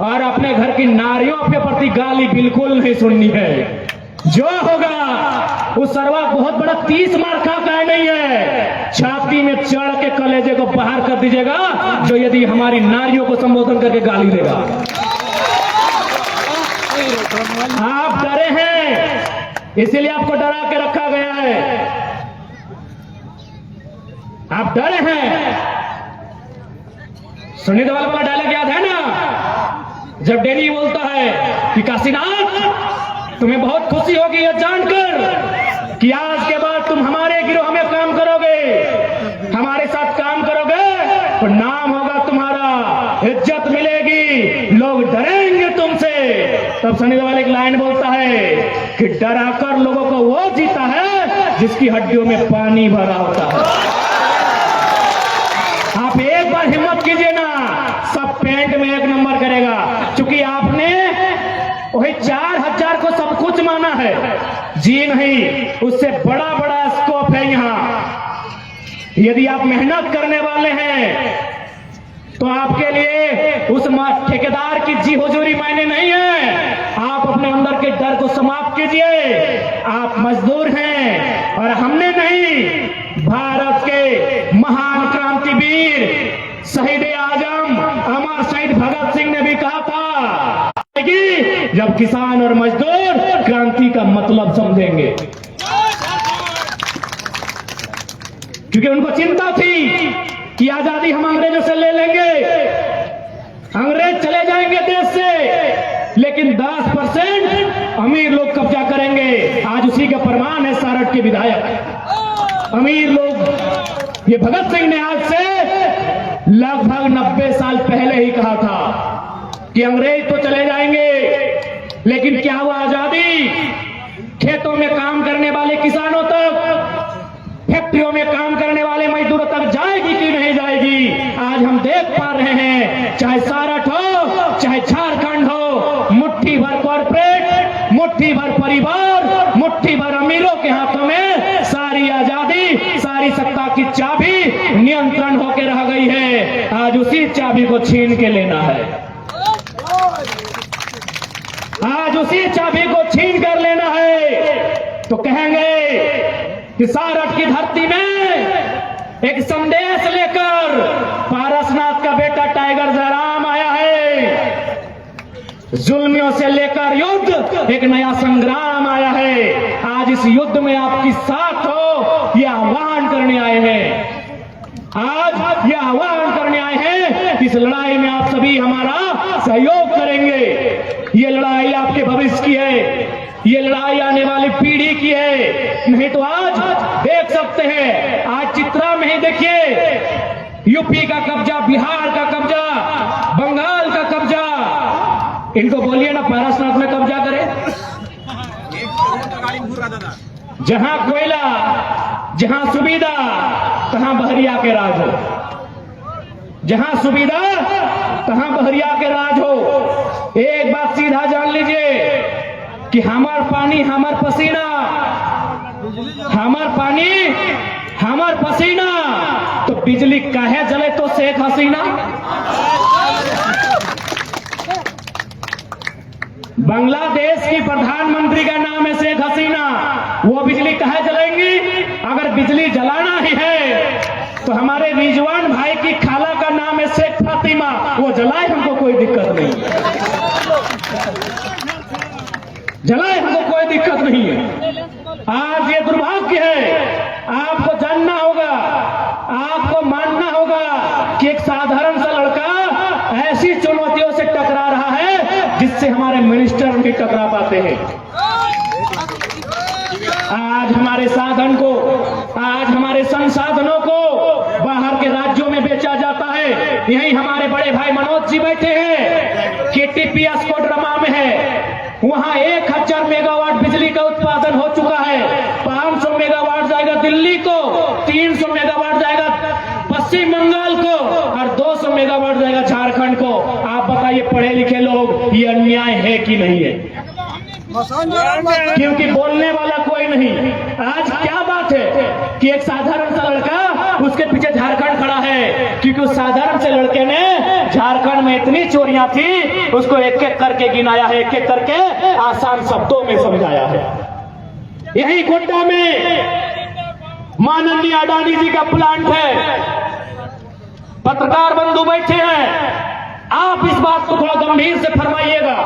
Speaker 1: और अपने घर की नारियों के प्रति गाली बिल्कुल नहीं सुननी है। जो होगा उस सरवा बहुत बड़ा 30 मार्का का नहीं है, छाती में चढ़ के कलेजे को बाहर कर दीजिएगा, जो यदि हमारी नारियों को संबोधन करके गाली देगा। आप डरे हैं, इसीलिए आपको डरा के रखा गया है। आप डरे हैं। सुनील वाला वाला डायलॉग याद है ना, जब डेनी बोलता है कि काशीनाथ, तुम्हें बहुत खुशी होगी यह जानकर कि आज के बाद तुम हमारे गिरोह में काम करोगे, हमारे साथ काम करोगे तो नाम होगा तुम्हारा, इज्जत मिलेगी, लोग डरेंगे तुमसे। तब सनी देओल एक लाइन बोलता है कि डराकर लोगों को वो जीता है जिसकी हड्डियों में पानी भरा होता है। आप एक बार हिम्मत कीजिए ना, सब पेंट में 1 नंबर करेगा। क्योंकि आपने वही 4000 को सब कुछ माना है, जी नहीं, उससे बड़ा बड़ा स्कोप है यहाँ। यदि आप मेहनत करने वाले हैं तो आपके लिए उस ठेकेदार की जी हुजूरी मायने नहीं है। आप अपने अंदर के डर को समाप्त कीजिए। आप मजदूर हैं और हमने नहीं, भारत के महान क्रांतिवीर शहीद आजम अमर शहीद भगत सिंह ने भी कहा था कि जब किसान और मजदूर क्रांति का मतलब समझेंगे। क्योंकि उनको चिंता थी कि आजादी हम अंग्रेजों से ले लेंगे, अंग्रेज चले जाएंगे देश से, लेकिन 10% अमीर लोग कब्जा करेंगे। आज उसी का प्रमाण है सारठ के विधायक अमीर लोग। ये भगत सिंह ने आज से लगभग 90 साल पहले ही कहा था कि अंग्रेज तो चले जाएंगे, लेकिन क्या हुआ आजादी? खेतों में काम करने वाले किसानों तक, फैक्ट्रियों में काम करने वाले मजदूरों तक जाएगी कि नहीं जाएगी? आज हम देख पा रहे हैं, चाहे सारठ हो, चाहे झारखंड हो, मुट्ठी भर कॉर्पोरेट, मुट्ठी भर परिवार, मुट्ठी भर अमीरों के हाथों में सारी आजादी, सारी सत्ता की चाबी नियंत्रण होकर रह गई है। आज उसी चाबी को छीन के लेना है, आज उसी चाबी को छीन कर लेना है। तो कहेंगे कि सारठ की धरती में एक संदेश लेकर पारसनाथ का बेटा टाइगर जयराम आया है। जुल्मियों से लेकर युद्ध, एक नया संग्राम आया है। आज इस युद्ध में आपकी साथ हो, यह आह्वान करने आए हैं। आज यह आह्वान करने आए हैं कि इस लड़ाई में आप सभी हमारा सहयोग करेंगे। ये लड़ाई आपके भविष्य की है, ये लड़ाई आने वाली पीढ़ी की है। नहीं तो आज देख सकते हैं, आज चित्रा में ही देखिए, यूपी का कब्जा, बिहार का कब्जा, बंगाल का कब्जा। इनको बोलिए ना पारसनाथ में कब्जा करे। जहां कोयला, जहां सुविधा, तहां बहरिया के राज हो। जहां सुविधा तहां बहरिया के राज हो। एक बात सीधा जान लीजिए कि हमार पानी हमार पसीना, हमार पानी हमार पसीना। तो बिजली काहे जले तो शेख हसीना। बांग्लादेश की प्रधानमंत्री का नाम है शेख हसीना। वो बिजली काहे जलाएंगी? अगर बिजली जलाना ही है तो हमारे रिजवान भाई की खाला का नाम है शेख फातिमा, वो जलाए, हमको कोई दिक्कत नहीं, जलाए, हमको कोई दिक्कत नहीं है। आज ये दुर्भाग्य है। आपको जानना होगा, आपको मानना होगा कि एक साधारण सा लड़का ऐसी चुनौतियों से टकरा रहा है जिससे हमारे मिनिस्टर नहीं टकरा पाते हैं। आज हमारे साधन को, आज हमारे संसाधनों को बाहर के राज्यों में बेचा जाता है। यही हमारे बड़े भाई मनोज जी बैठे हैं, केटीपीएस कोडरमा में है, वहां 1000 मेगावाट बिजली का उत्पादन हो चुका है। 500 मेगावाट जाएगा दिल्ली को, 300 मेगावाट जाएगा पश्चिम बंगाल को और 200 मेगावाट जाएगा झारखंड को। आप बताइए पढ़े लिखे लोग, ये अन्याय है कि नहीं है? क्योंकि बोलने वाला कोई नहीं। आज क्या बात है कि एक साधारण सा लड़का, उसके पीछे झारखंड खड़ा है, क्योंकि उस साधारण से लड़के ने झारखंड में इतनी चोरियां थी उसको एक एक करके गिनाया है, एक एक करके आसान शब्दों में समझाया है। यही गोड्डा में माननीय अडानी जी का प्लांट है। पत्रकार बंधु बैठे हैं, आप इस बात को थोड़ा गंभीर से फरमाइएगा।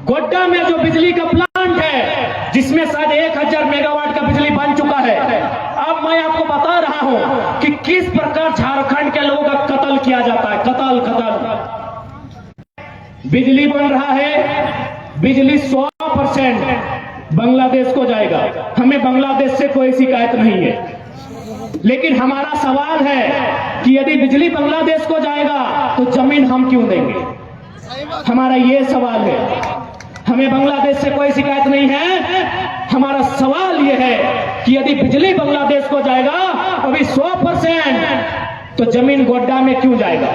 Speaker 1: गोड्डा में जो बिजली का प्लांट है जिसमें शायद 1000 मेगावाट का बिजली बन चुका है, अब मैं आपको बता रहा हूं कि किस प्रकार झारखंड के लोगों का कत्ल किया जाता है। कत्ल बिजली बन रहा है, बिजली 100% बांग्लादेश को जाएगा। हमें बांग्लादेश से कोई शिकायत नहीं है, लेकिन हमारा सवाल है कि यदि बिजली बांग्लादेश को जाएगा तो जमीन हम क्यों देंगे? हमारा ये सवाल है। हमें बांग्लादेश से कोई शिकायत नहीं है। हमारा सवाल यह है कि यदि बिजली बांग्लादेश को जाएगा अभी 100%, तो जमीन गोड्डा में क्यों जाएगा?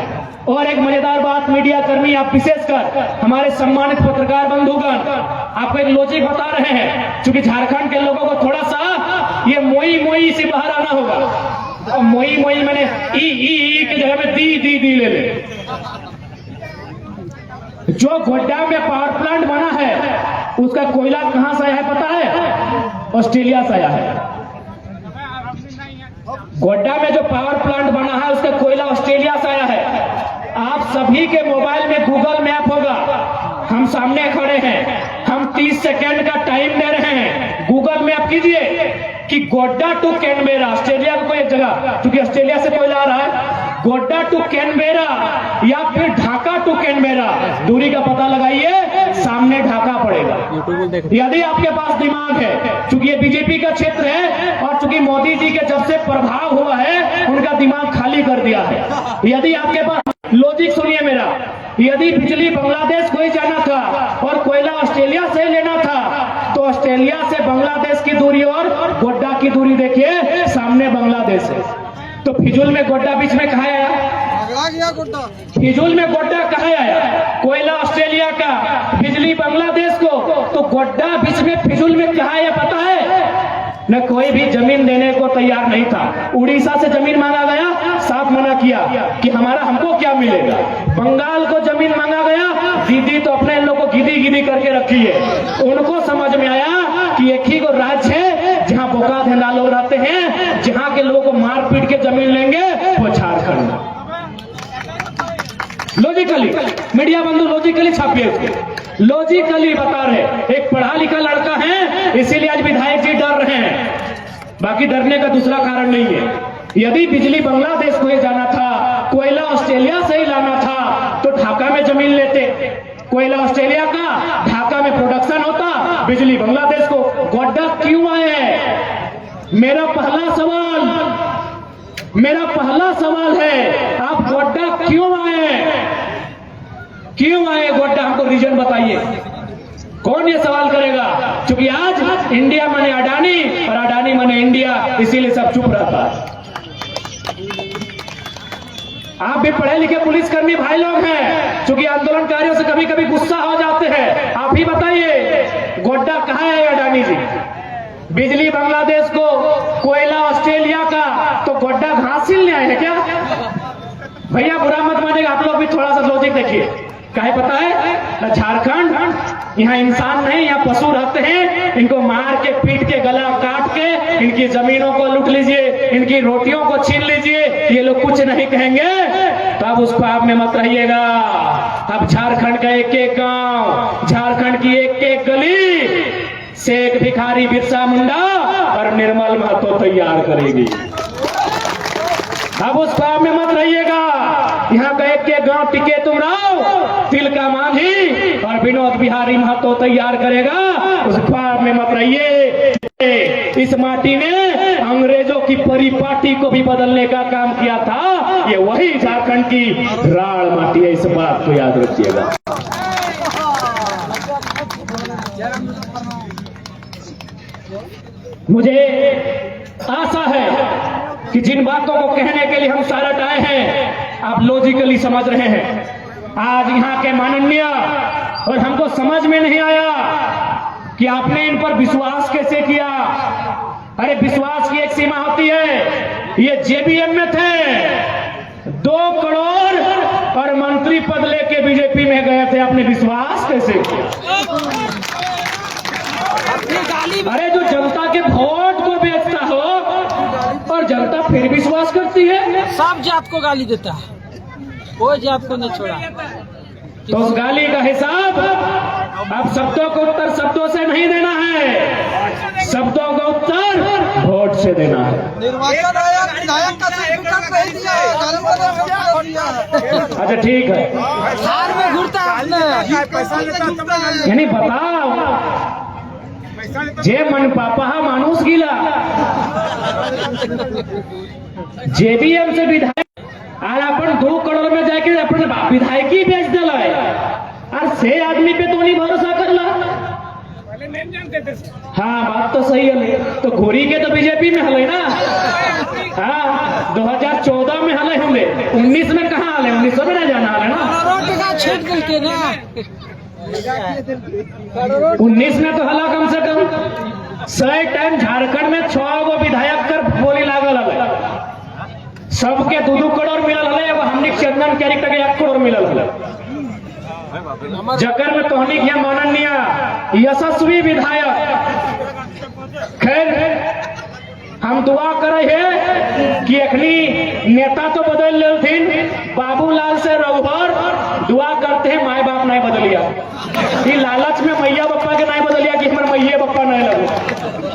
Speaker 1: और एक मजेदार बात, मीडिया कर्मी, आप विशेषकर हमारे सम्मानित पत्रकार बंधुगण, आपको एक लॉजिक बता रहे हैं। क्योंकि झारखंड के लोगों को थोड़ा सा ये मोई से बाहर आना होगा। और मोई मैंने ई की जगह में दी ले ले। जो गोड्डा में पावर प्लांट बना है उसका कोयला कहां से आया है पता है? ऑस्ट्रेलिया से आया है। गोड्डा में जो पावर प्लांट बना है उसका कोयला ऑस्ट्रेलिया से आया है। आप सभी के मोबाइल में गूगल मैप होगा, हम सामने खड़े हैं, हम 30 सेकेंड का टाइम दे रहे हैं। गूगल मैप कीजिए कि गोड्डा टू कैनबेरा, ऑस्ट्रेलिया को एक जगह, क्योंकि ऑस्ट्रेलिया से कोयला आ रहा है, गोड्डा टू कैनबेरा या फिर ढाका टू कैनबेरा, दूरी का पता लगाइए, सामने ढाका पड़ेगा। यदि आपके पास दिमाग है, क्योंकि ये बीजेपी का क्षेत्र है और चूंकि मोदी जी के जब से प्रभाव हुआ है उनका दिमाग खाली कर दिया है। यदि आपके पास, लॉजिक सुनिए मेरा, यदि बिजली बांग्लादेश को ही जाना था और कोयला ऑस्ट्रेलिया से लेना था तो ऑस्ट्रेलिया से बांग्लादेश की दूरी और गोड्डा की दूरी देखिए, सामने बांग्लादेश है। तो फिजूल में गोड्डा बीच में कहाँ आया? फिजूल में गोड्डा कहाँ आया? कोयला ऑस्ट्रेलिया का, बिजली बांग्लादेश को, तो गोड्डा बीच में फिजूल में कहाँ आया पता है? न कोई भी जमीन देने को तैयार नहीं था। उड़ीसा से जमीन मांगा गया, साफ मना किया कि हमको क्या मिलेगा। बंगाल को जमीन मांगा गया, दीदी तो अपने लोग को गिदी करके रखी है। उनको समझ में आया कि एक ही को राज्य है जहां बोका धंधा लोग रहते हैं, जहां के लोगों को मार पीट के जमीन लेंगे, वो झारखंड। लॉजिकली मीडिया बंधु लॉजिकली छापिए उसके, लॉजिकली बता रहे। एक पढ़ा लिखा लड़का है, इसीलिए आज विधायक जी डर रहे हैं, बाकी डरने का दूसरा कारण नहीं है। यदि बिजली बांग्लादेश को ही जाना था, कोयला ऑस्ट्रेलिया से ही लाना था, तो ढाका में जमीन लेते। कोयला ऑस्ट्रेलिया का, ढाका में प्रोडक्शन होता, बिजली बांग्लादेश को। गोड्डा क्यों आए? मेरा पहला सवाल है, आप गोड्डा क्यों आए? क्यों आए गोड्डा? हमको रीजन बताइए। कौन ये सवाल करेगा? क्योंकि आज इंडिया माने अडानी और अडानी माने इंडिया, इसीलिए सब चुप रहता है। आप भी पढ़े लिखे पुलिसकर्मी भाई लोग हैं, चूंकि आंदोलनकारियों से कभी कभी गुस्सा हो जाते हैं। आप ही बताइए गोड्डा कहाँ है अडानी जी? बिजली बांग्लादेश को, कोयला ऑस्ट्रेलिया का, तो गोड्डा घास ले आए हैं क्या? भैया बुरा मत मानिएगा, आप लोग भी थोड़ा सा लॉजिक देखिए। काहे पता है? झारखंड यहाँ इंसान नहीं, यहाँ पशु रहते हैं। इनको मार के पीट के गला काट के इनकी जमीनों को लूट लीजिए, इनकी रोटियों को छीन लीजिए, ये लोग कुछ नहीं कहेंगे। तो अब उस ख्वाब में मत रहिएगा। अब झारखंड का एक एक गांव, झारखंड की एक एक गली शेख भिखारी बिरसा मुंडा और निर्मल महतो तैयार करेगी। अब उस ख्वाब में मत रहिएगा। यहाँ का एक एक गांव टिकेतु राव, तिलका मांझी और विनोद बिहारी महतो तैयार करेगा। उस ख्वाब में मत रहिए। इस माटी ने अंग्रेजों की परिपाटी को भी बदलने का काम किया था। ये वही झारखंड की राड़ माटी है, इस बात को याद रखिएगा। मुझे आशा है कि जिन बातों को कहने के लिए हम सारट आए हैं, आप लॉजिकली समझ रहे हैं। आज यहाँ के माननीय, और हमको समझ में नहीं आया कि आपने इन पर विश्वास कैसे किया। अरे विश्वास की एक सीमा होती है। ये जेबीएम में थे, 2 करोड़ और मंत्री पद लेके बीजेपी में गए थे, आपने विश्वास कैसे किया? अरे जो जनता के वोट को बेचता हो और जनता फिर विश्वास करती है।
Speaker 4: सब जात को गाली देता है, कोई जात को नहीं छोड़ा।
Speaker 1: तो उस गाली का हिसाब अब शब्दों को उत्तर शब्दों से नहीं देना है, शब्दों का उत्तर वोट से देना है।
Speaker 3: निर्वाचन आयोग विधायक का सर्टिफिकेट नहीं दिया।
Speaker 1: अच्छा ठीक है,
Speaker 4: थार में घूरता है।
Speaker 1: यानी बताओ जे मन पापा मानुस गिला जेबीएम से विधायक और अपन 2 करोड़ में जाके अपन विधायकी बेच दिला और से आदमी पे तो नहीं भरोसा करला। हाँ बात तो सही है। तो घोरी के तो बीजेपी में हले ना। हाँ 2014 में हले होंगे, 19 में कहाँ हले? 19 में नहीं जाना हले ना।
Speaker 4: छेद करके ना
Speaker 1: 19 में तो हला कम से कम 100 टाइम झारखंड में 6 गो विधायक कर बोली लागल है। सबके 2-2 करोड़ मिलल है। अब हमने चंदन कैरेक्टर के 1 करोड़ मिलल है। जकर में तोहनी के माननीय यशस्वी विधायक। खैर हम दुआ करे है कि अखनी नेता तो बदल लेथिन, बाबूलाल से रघुवर दुआ करते हैं माए बाप नहीं बदलिया। कि लालच में मैया बप्पा के नहीं बदलिया कि हमारे मैये बप्पा नहीं लगे।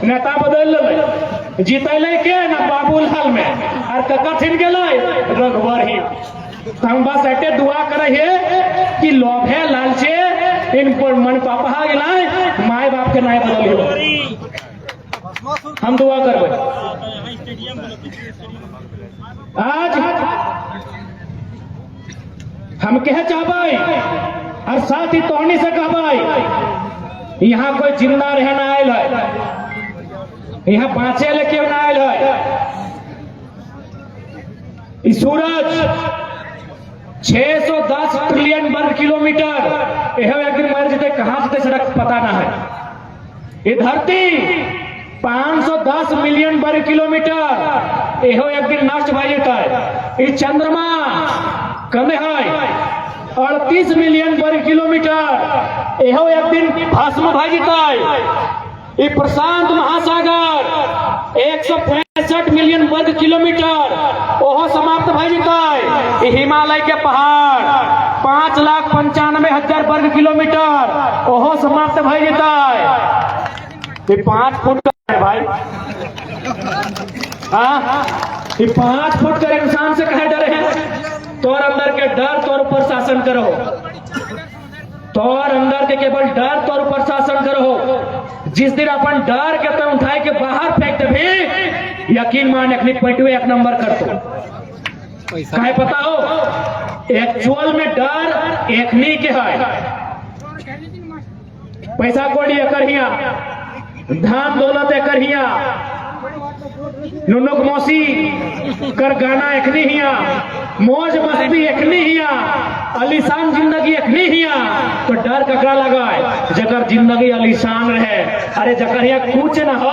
Speaker 1: नेता बदल ले जीतले के ना बाबूलाल में और कथिन गेले रघुवर ही। तो हम बस ऐसे दुआ करे है कि लोभ है लालचे इन पर मन पापा गेला माए बाप के नहीं बदलियो। हम दुआ करबे। आज हम कह चाहबे और साथ ही तोहनी से कहबे यहाँ कोई जिंदा रहना आयल है, यहाँ 5 लेके ना आयल है। इस सूरज 610 ट्रिलियन वर्ग किलोमीटर यह एक दिन मर जते, कहां से सड़क पता ना है। ये धरती 510 मिलियन वर्ग किलोमीटर एहो एक दिन नष्ट भा जेता है। ये चंद्रमा कमे है 38 मिलियन वर्ग किलोमीटर एहो एक दिन भस्म भा जेता है। ये प्रशांत महासागर 165 मिलियन वर्ग किलोमीटर ओहो समाप्त भा जेता है। ये हिमालय के पहाड़ 5,95,000 वर्ग किलोमीटर ओहो समाप्त भा जेता है। ये 5 फुट का है भाई। हाँ ये 5 फुट का इंसान से कहे डरे हैं? तोर अंदर के डर तोर ऊपर शासन करो, तोर अंदर के केवल डर तोर ऊपर शासन करो। जिस दिन अपन डर के तो उठाए के बाहर फेंक भी यकीन मान अपनी पैटवे 1 नंबर कर दो। कहे पता हो एक्चुअल में डर एकनी के है। पैसा कोड़ी कर धान दौलत करहिया नुनुक मौसी कर गाना एखनी हिया मौज मस्ती एखनी हिया अलीशान जिंदगी एखनी हिया तो डर ककरा लगाए जकर जिंदगी अलीशान रहे। अरे जकर यहाँ कुछ न हो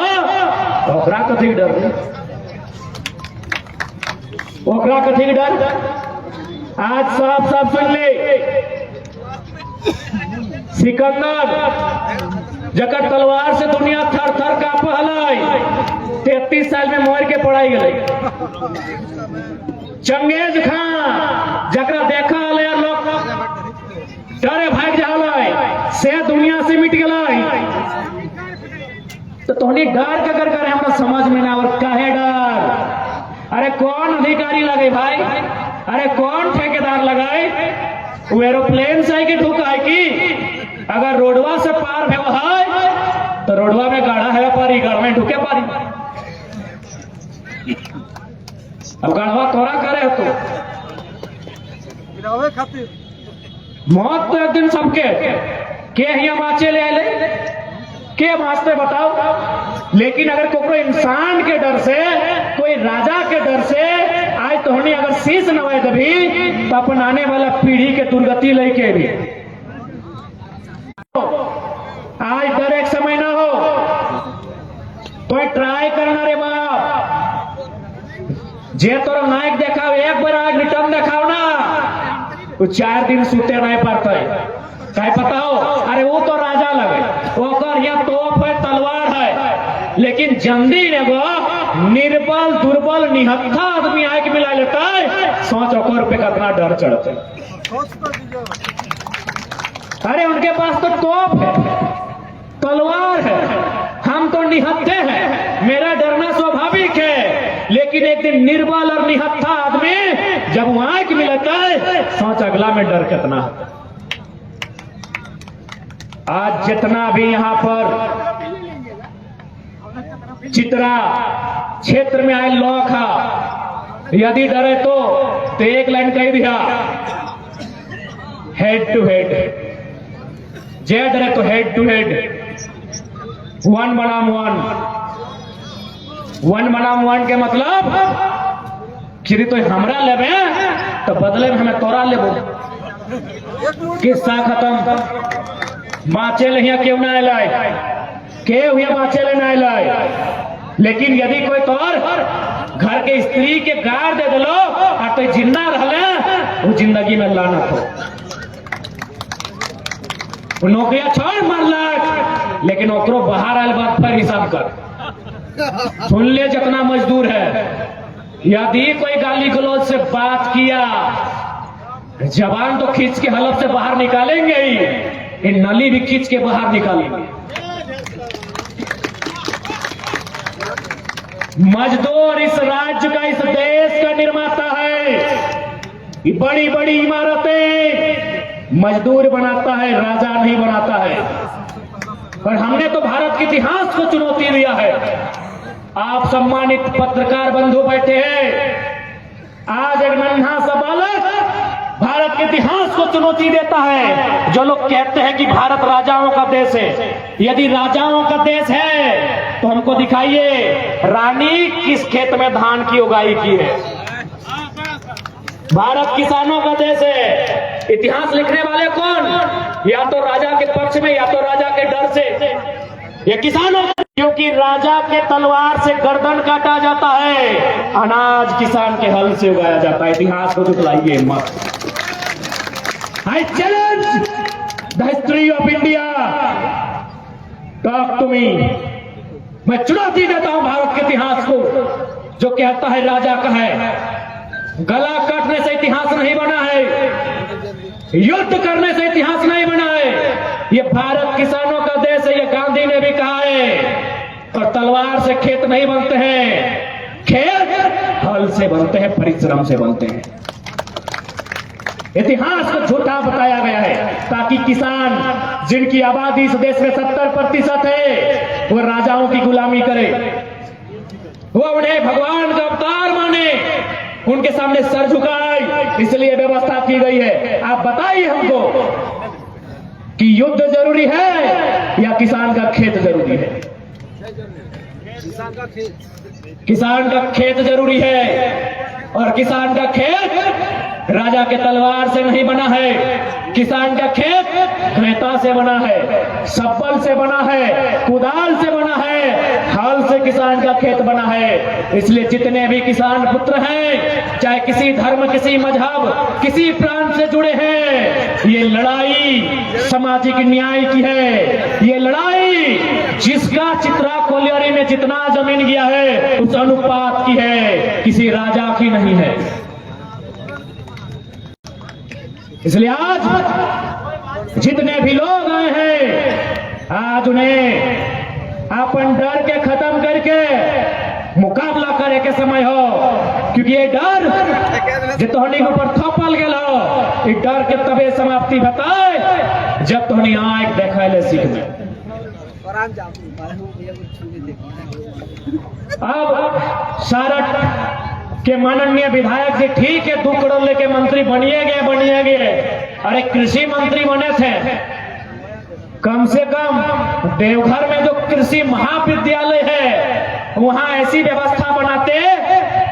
Speaker 1: ओकरा कथी डर, ओकरा कथी डर। आज साफ साफ सुन ले, सिकंदर जकर तलवार से दुनिया थर थर कांप हलाई 33 साल में मोर के पढ़ाई गई। चंगेज खान जकरा देखा हले लोग डरे भाग जाए से दुनिया से मिट गई। तो तोहनी डर का कर करे हमरा समझ में ना और काहे डर। अरे कौन अधिकारी लगे भाई, अरे कौन ठेकेदार लगाए, वो एरोप्लेन से कि ढुका है कि अगर रोडवा से पार है तो रोडवा में गाढ़ा है पारी गढ़ में ढुके पारी। अब गढ़वा तोरा करे तो मौत तो एक दिन सबके के हिया माचे ले आए के वास्ते बताओ। लेकिन अगर कोई इंसान के डर से, कोई राजा के डर से आज तोहनी अगर शीश नवाए दबी तो अपन आने वाला पीढ़ी के दुर्गति लेके भी आज डर एक समय ना हो तो ट्राई करना रे बाप। जे तोरा नायक देखाओ एक बार आग रिटर्न देखाओ ना तो 4 दिन सुते नहीं पड़ते कहीं पता हो। अरे वो तो राजा लगे ओकर यहाँ तोप है तलवार है, लेकिन जल्दी एगो निर्बल दुर्बल निहत्था आदमी आके मिला लेता है सोच ओकर पे कितना डर चढ़ते। अरे उनके पास तो तोप है तलवार है, हम तो निहत्थे हैं, मेरा डरना स्वाभाविक है। लेकिन एक दिन निर्बल और निहत्था आदमी जब वो आंख मिलता है सोच अगला में डर कितना। आज जितना भी यहाँ पर चित्रा क्षेत्र में आए लोग है यदि डरे तो एक लाइन कह दिया हेड टू हेड, जे डरे तो हेड टू हेड 1 बनाम 1 के मतलब कि तो हमरा लेबे तो बदले में हमें तोरा लेबो। किस्सा खत्म। माचे ले क्यों ना आए के हुआ माचे ले ना आए। लेकिन यदि कोई तोर घर के स्त्री के गार दे दिलो और तो जिंदा रहले वो जिंदगी में लानत हो। वो नौकरियां छोड़ मारलक लेकिन ओकरो बाहर आयल बात पर हिसाब कर। सुन ले जितना मजदूर है, यदि कोई गाली गलौज से बात किया जबान तो खींच के हलफ से बाहर निकालेंगे ही, ये नली भी खींच के बाहर निकालेंगे। मजदूर इस राज्य का, इस देश का निर्माता है। ये बड़ी बड़ी इमारतें मजदूर बनाता है, राजा नहीं बनाता है। और हमने तो भारत के इतिहास को चुनौती दिया है। आप सम्मानित पत्रकार बंधु बैठे हैं, आज एक नन्हा सा बालक भारत के इतिहास को चुनौती देता है। जो लोग कहते हैं कि भारत राजाओं का देश है, यदि राजाओं का देश है तो हमको दिखाइए रानी किस खेत में धान की उगाई की है। भारत किसानों का देश है। इतिहास लिखने वाले कौन? या तो राजा के पक्ष में या तो राजा के डर से। ये किसानों, क्योंकि राजा के तलवार से गर्दन काटा जाता है, अनाज किसान के हल से उगाया जाता है। इतिहास को झुठलाइए मत। I challenge the history of India. Talk to me. मैं चुनौती देता हूं भारत के इतिहास को, जो कहता है राजा का है। गला काटने से इतिहास नहीं बना है, युद्ध करने से इतिहास नहीं बना है। ये भारत किसानों का देश है, ये गांधी ने भी कहा है। और तलवार से खेत नहीं बनते हैं, खेत हल से बनते हैं, परिश्रम से बनते हैं। इतिहास को झूठा बताया गया है ताकि किसान, जिनकी आबादी इस देश में 70% है, वो राजाओं की गुलामी करे, वो उन्हें भगवान का अवतार माने, उनके सामने सर झुकाए। इसलिए व्यवस्था की गई है। आप बताइए हमको कि युद्ध जरूरी है या किसान का खेत जरूरी है? किसान का खेत जरूरी है, और किसान का खेत राजा के तलवार से नहीं बना है। किसान का खेत क्रेता से बना है, सब्बल से बना है, कुदाल से बना है, हल से किसान का खेत बना है। इसलिए जितने भी किसान पुत्र हैं, चाहे किसी धर्म, किसी मजहब, किसी प्रांत से जुड़े हैं, ये लड़ाई सामाजिक न्याय की है। ये लड़ाई जिसका चित्रा कोलियरी में जितना जमीन गया है उस अनुपात की है, किसी राजा की नहीं है। इसलिए आज जितने भी लोग आए हैं, आज उन्हें अपन डर के खत्म करके मुकाबला करे के समय हो, क्योंकि ये डर जो तोहनी के ऊपर थोपल गेल हो, ये डर के तबे समाप्ति बताए जब तोहनी आंख देखाले सीखबे। अब सारठ के माननीय विधायक जी ठीक है 2 करोड़ लेके मंत्री बनिए गए। अरे कृषि मंत्री बने थे, कम से कम देवघर में जो कृषि महाविद्यालय है वहां ऐसी व्यवस्था बनाते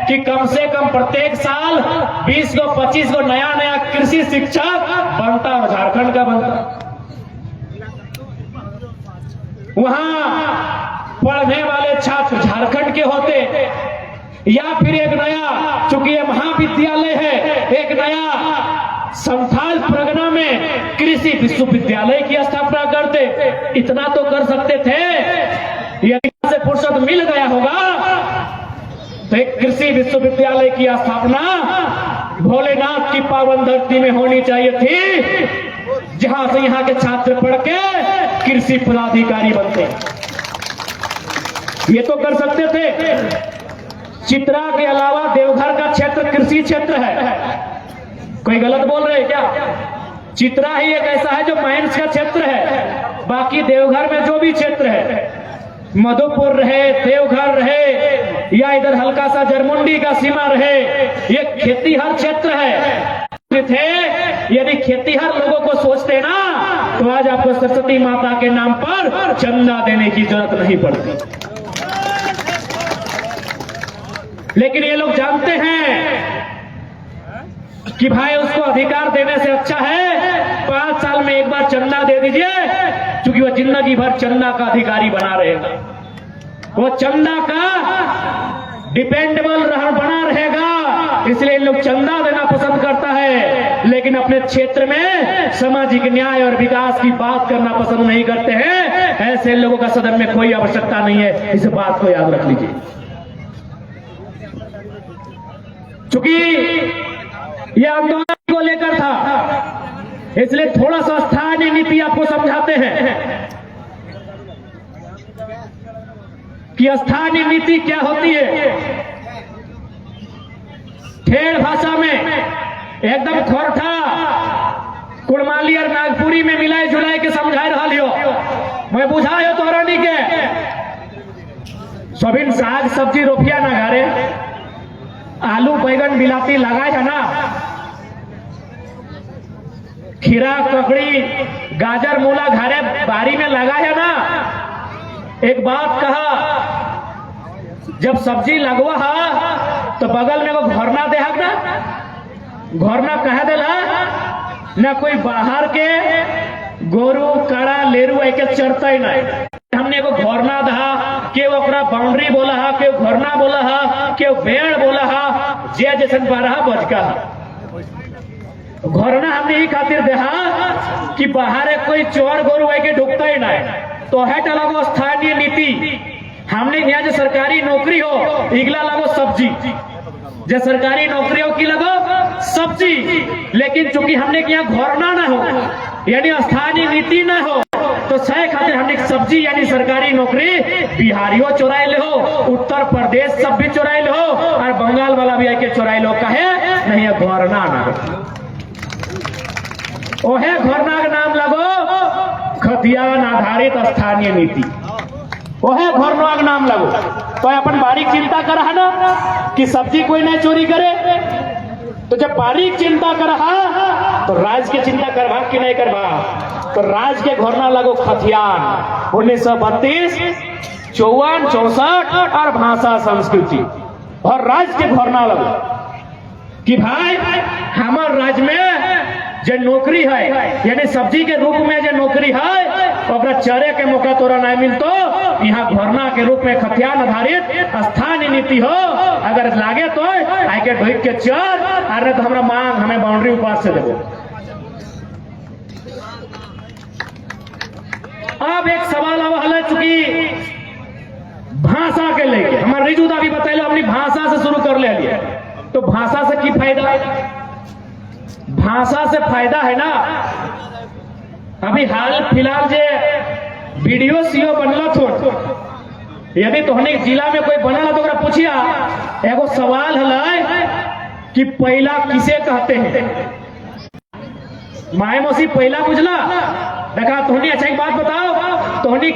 Speaker 1: कि कम से कम प्रत्येक साल 20 को 25 को नया कृषि शिक्षक बनता, और झारखंड का बनता। वहां पढ़ने वाले छात्र झारखंड के होते, या फिर एक नया, चूंकि ये महाविद्यालय है, एक नया संथाल परगना में कृषि विश्वविद्यालय की स्थापना करते। इतना तो कर सकते थे। यदि से फुर्सत मिल गया होगा तो एक कृषि विश्वविद्यालय की स्थापना भोलेनाथ की पावन धरती में होनी चाहिए थी, जहां से यहाँ के छात्र पढ़ के कृषि पदाधिकारी बनते। ये तो कर सकते थे। चित्रा के अलावा देवघर का क्षेत्र कृषि क्षेत्र है। कोई गलत बोल रहे हैं क्या? चित्रा ही एक ऐसा है जो माइंस का क्षेत्र है। बाकी देवघर में जो भी क्षेत्र है, मधुपुर रहे, देवघर रहे, या इधर हल्का सा जरमुंडी का सीमा रहे, ये खेतीहर क्षेत्र है। यदि खेतीहर लोगों को सोचते ना तो आज आपको सरस्वती माता के नाम पर चंदा देने की जरूरत नहीं पड़ती। लेकिन ये लोग जानते हैं कि भाई उसको अधिकार देने से अच्छा है 5 साल में एक बार चंदा दे दीजिए, क्योंकि वो जिंदगी भर चंदा का अधिकारी बना रहेगा। वो चंदा का डिपेंडेबल बना रहेगा। इसलिए लोग चंदा देना पसंद करता है, लेकिन अपने क्षेत्र में सामाजिक न्याय और विकास की बात करना पसंद नहीं करते हैं। ऐसे लोगों का सदन में कोई आवश्यकता नहीं है, इस बात को याद रख लीजिए। चूंकि यह आंदोलन को लेकर था, इसलिए थोड़ा सा स्थानीय नीति आपको समझाते हैं कि स्थानीय नीति क्या होती है। ठेठ भाषा में एकदम खोरठा कुड़माली और नागपुरी में मिलाए जुलाए के समझाए रहा लियो। मैं बुझायो तोरानी के सबिन साग सब्जी रोपिया ना घरे, आलू बैगन बिलाती लगाए है ना, खीरा ककड़ी गाजर मूला घरे बारी में लगा है ना। एक बात कहा, जब सब्जी लगवा है तो बगल में वो घोरना दे ना, घोरना कह देला ना, कोई बाहर के गोरू कड़ा लेरू एक चढ़ता ही नहीं। हमने को घोरना दहा के ओकरा बाउंड्री बोला हा, के घोरना बोला हा, के भेड़ बोला हा, जे जैसन बारहा बजका। घोरना हमने ही खातिर देहा कि बाहर कोई चोर गोरू के ढुकता ही नहीं। तो है लगो स्थानीय नीति। हमने यहाँ जो सरकारी नौकरी हो इगला लगो सब्जी, जो सरकारी नौकरी हो की लगो सब्जी। लेकिन चूंकि हमने यहाँ घोरना ना हो, यानी स्थानीय नीति ना हो, तो सह खातिर हमने सब्जी यानी सरकारी नौकरी बिहारियों चुराए ले हो, उत्तर प्रदेश सब भी चुराए ले हो, और बंगाल वाला भी आके चुराए लो। कहे नहीं घोरना ना हो, ओहे घोरना का नाम लगो खतियान आधारित स्थानीय नीति, ओहे घोरना का नाम लगो। तो अपन बारीक चिंता कर रहा ना कि सब्जी कोई नहीं चोरी करे। तो जब बारीक चिंता कर रहा तो राज के चिंता करवा कि नहीं करवा। तो राज के घोरना लगो खतियान 1932 54, 64 और भाषा संस्कृति और राज्य के भरना लगा कि भाई हमार राज्य में जो नौकरी है यानी सब्जी के रूप में जो नौकरी है ओकरा चरे के मौका तोरा नहीं मिलतो। यहाँ भरना के रूप में खतियान आधारित स्थानीय नीति हो, अगर लागे तो आके ढोक के चर, अरे तो हमरा मांग हमें बाउंड्री उपास से देवो। अब एक सवाल अब हल चुकी भाषा के लेके हमारे रिजुदा भी बताइए अपनी भाषा से शुरू कर ले। तो भाषा से की फायदा? भाषा से फायदा है ना, अभी हाल फिलहाल जे वीडियो सीओ बनला थो, यदि तोहने जिला में कोई बनला तो पूछिया एगो सवाल है कि पहला किसे कहते हैं? माए मौसी पहला बुझला देखा तोहनी। अच्छा एक बात बताओ, तोहनी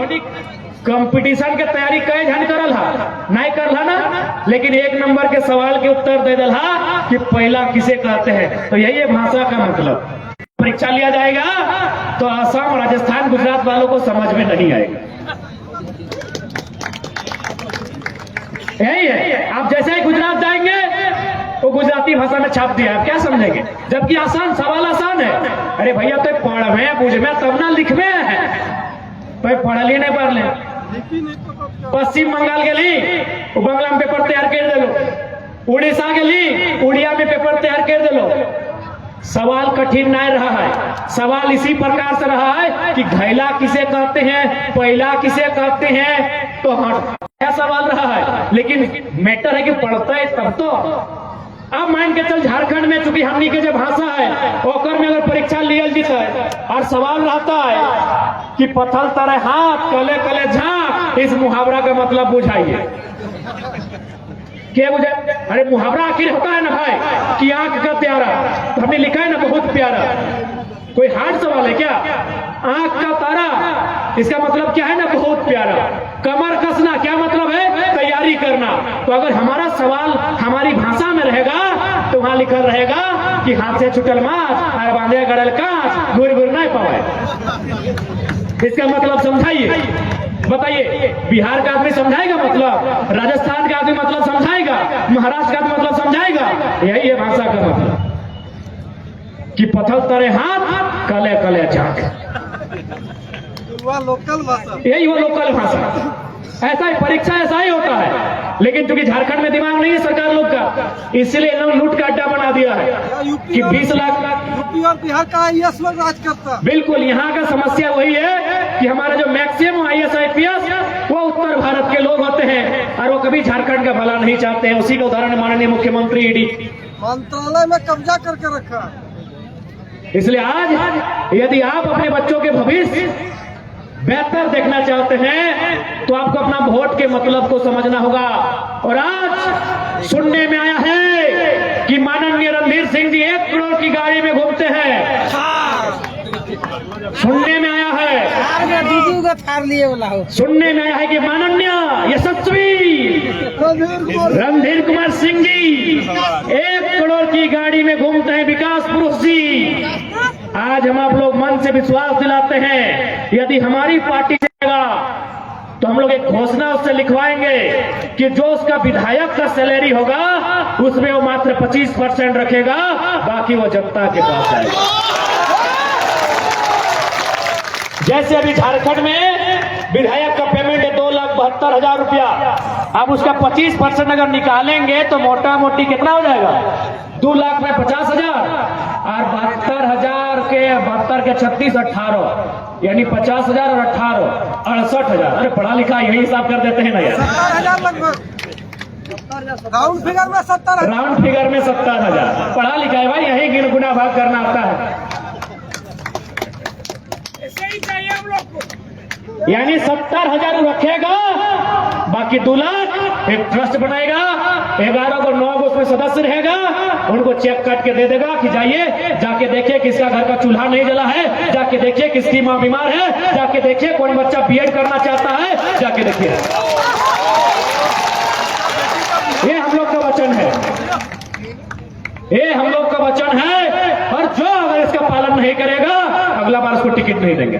Speaker 1: कंपटीशन के तैयारी कई जन करल हा नहीं करला ना, लेकिन एक नंबर के सवाल के उत्तर दे दल हा कि पहला किसे कहते हैं। तो यही है भाषा का मतलब। परीक्षा लिया जाएगा तो असम, राजस्थान, गुजरात वालों को समझ में नहीं आएगा। यही है, आप जैसे ही गुजरात जाएंगे वो गुजराती भाषा में छाप दिया, आप क्या समझेंगे? जबकि आसान सवाल आसान है। अरे भैया तो पढ़ में बुझ में तब ना लिख में है, तो पढ़ लिए नहीं पढ़ ले। पश्चिम बंगाल के लिए वो बंगला में पेपर तैयार कर दे लो, उड़ीसा के लिए उड़िया में पेपर तैयार कर दे लो। सवाल कठिन नहीं रहा है, सवाल इसी प्रकार से रहा है कि घैला किसे कहते हैं, पहला किसे कहते हैं, तो हाँ सवाल रहा है। लेकिन मैटर है कि पढ़ता है तब तो। अब मान के चल झारखंड में चूंकि हमनी के जो भाषा है ओकर में अगर परीक्षा लियल जीत है और सवाल रहता है कि पथल तरह हाथ कले कले झांक, इस मुहावरा का मतलब बुझाइए। क्या बुझे? अरे मुहावरा आखिर होता है ना भाई कि आंख का प्यारा, तो हमने लिखा है ना बहुत प्यारा। कोई हार्ड सवाल है क्या? आंख का तारा, इसका मतलब क्या है ना बहुत प्यारा। कमर कसना क्या मतलब है? तैयारी करना। तो अगर हमारा सवाल हमारी भाषा में रहेगा तो वहां लिखा रहेगा कि हाथ से छुटल माछ और बांधे गड़ल कांच, गुर गुर नहीं पावे। इसका मतलब समझाइए, बताइए। बिहार का आदमी समझाएगा मतलब, राजस्थान का आदमी मतलब समझाएगा, महाराष्ट्र का मतलब समझाएगा। यही है भाषा का मतलब कि पथल तरे हाथ कले कले झांक,
Speaker 3: लोकल भाषा,
Speaker 1: यही वो लोकल भाषा। ऐसा ही परीक्षा ऐसा ही होता है। लेकिन क्योंकि झारखंड में दिमाग नहीं है सरकार लोग का, इसलिए इन्होंने लूट का अड्डा बना दिया है कि 20 लाख।
Speaker 3: यूपी और बिहार का IAS लोग राज करता।
Speaker 1: बिल्कुल, यहाँ का समस्या वही है कि हमारा जो मैक्सिमम IAS IPS वो उत्तर भारत के लोग होते हैं और वो कभी झारखंड का भला नहीं चाहते हैं। उसी का उदाहरण माननीय मुख्यमंत्री ईडी
Speaker 3: मंत्रालय में कब्जा करके रखा।
Speaker 1: इसलिए आज यदि आप अपने बच्चों के भविष्य बेहतर देखना चाहते हैं तो आपको अपना वोट के मतलब को समझना होगा। और आज सुनने में आया है कि माननीय रणधीर सिंह जी 1 करोड़ की गाड़ी में घूमते हैं। सुनने में आया है,
Speaker 4: दीदी का थार लिए वाला हो।
Speaker 1: सुनने में आया है कि माननीय यशस्वी रणधीर कुमार सिंह जी 1 करोड़ की गाड़ी में घूमते हैं। विकास पुरुष जी, आज हम आप लोग मन से विश्वास दिलाते हैं यदि हमारी पार्टी जाएगा तो हम लोग एक घोषणा उससे लिखवाएंगे कि जो उसका विधायक का सैलरी होगा उसमें वो मात्र 25% रखेगा, बाकी वो जनता के पास आएगा। जैसे अभी झारखंड में विधायक का पेमेंट है 2,72,000 रुपया, अब उसका 25% अगर निकालेंगे तो मोटा मोटी कितना हो जाएगा? 2 लाख में 50,000 और 72,000 के 72 के 36 18, यानी 50,000 और 18 68,000। अरे पढ़ा लिखा यही हिसाब कर देते हैं ना यार।
Speaker 3: 70,000 लगभग, राउंड फिगर में 70,000।
Speaker 1: राउंड फिगर में 70,000 पढ़ा लिखा है भाई, यही गिन गुना भाग करना आता है। यानी 70,000 रखेगा, बाकी 2 लाख एक ट्रस्ट बनाएगा, 11 को 9 को उसमें सदस्य रहेगा, उनको चेक काट के दे देगा कि जाइए जाके देखिए किसका घर का चूल्हा नहीं जला है, जाके देखिए किसकी माँ बीमार है, जाके देखिए कौन बच्चा बीएड करना चाहता है, जाके देखिए। ये हम लोग का वचन है, ये हम लोग का वचन है। और जो अगर इसका पालन नहीं करेगा अगला बार उसको टिकट नहीं देंगे।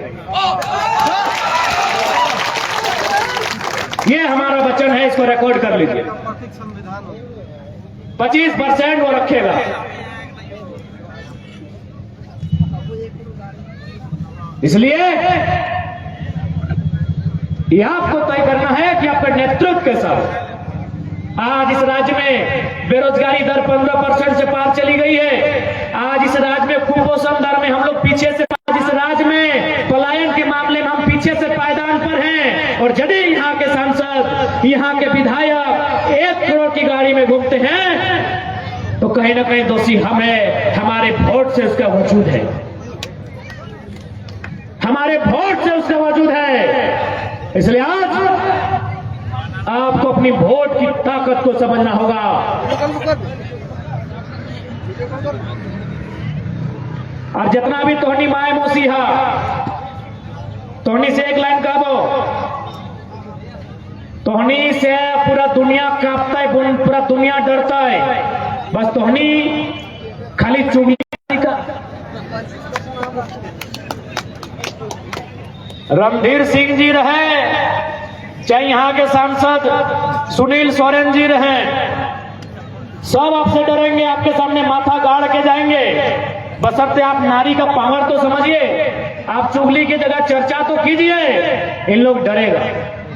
Speaker 1: ये हमारा वचन है, इसको रिकॉर्ड कर लीजिए। 25% वो रखेगा। इसलिए यह आपको तय करना है कि आपके नेतृत्व के साथ आज इस राज्य में बेरोजगारी दर 15% से पार चली गई है। आज इस राज्य में कुपोषण दर में हम लोग पीछे से, आज इस राज्य में पलायन के मामले में हम पीछे से पायदान पर हैं। और यदि यहाँ के सांसद, यहाँ के विधायक 1 करोड़ की गाड़ी में घूमते हैं तो कहीं ना कहीं दोषी हम हैं। हमारे वोट से उसका वजूद है, हमारे वोट से उसका वजूद है। इसलिए आज आपको अपनी वोट की ताकत को समझना होगा। और जितना भी तोहनी माए मोसीहा, तोहनी से एक लाइन कहबो, तोहनी से पूरा दुनिया कांपता है, पूरा दुनिया डरता है। बस तोहनी खाली चुगली का। रणधीर सिंह जी रहे, चाहे यहाँ के सांसद सुनील सोरेन जी रहे, सब आपसे डरेंगे, आपके सामने माथा गाड़ के जाएंगे। बशर्ते आप नारी का पावर तो समझिए, आप चुगली की जगह चर्चा तो कीजिए। इन लोग डरेगा,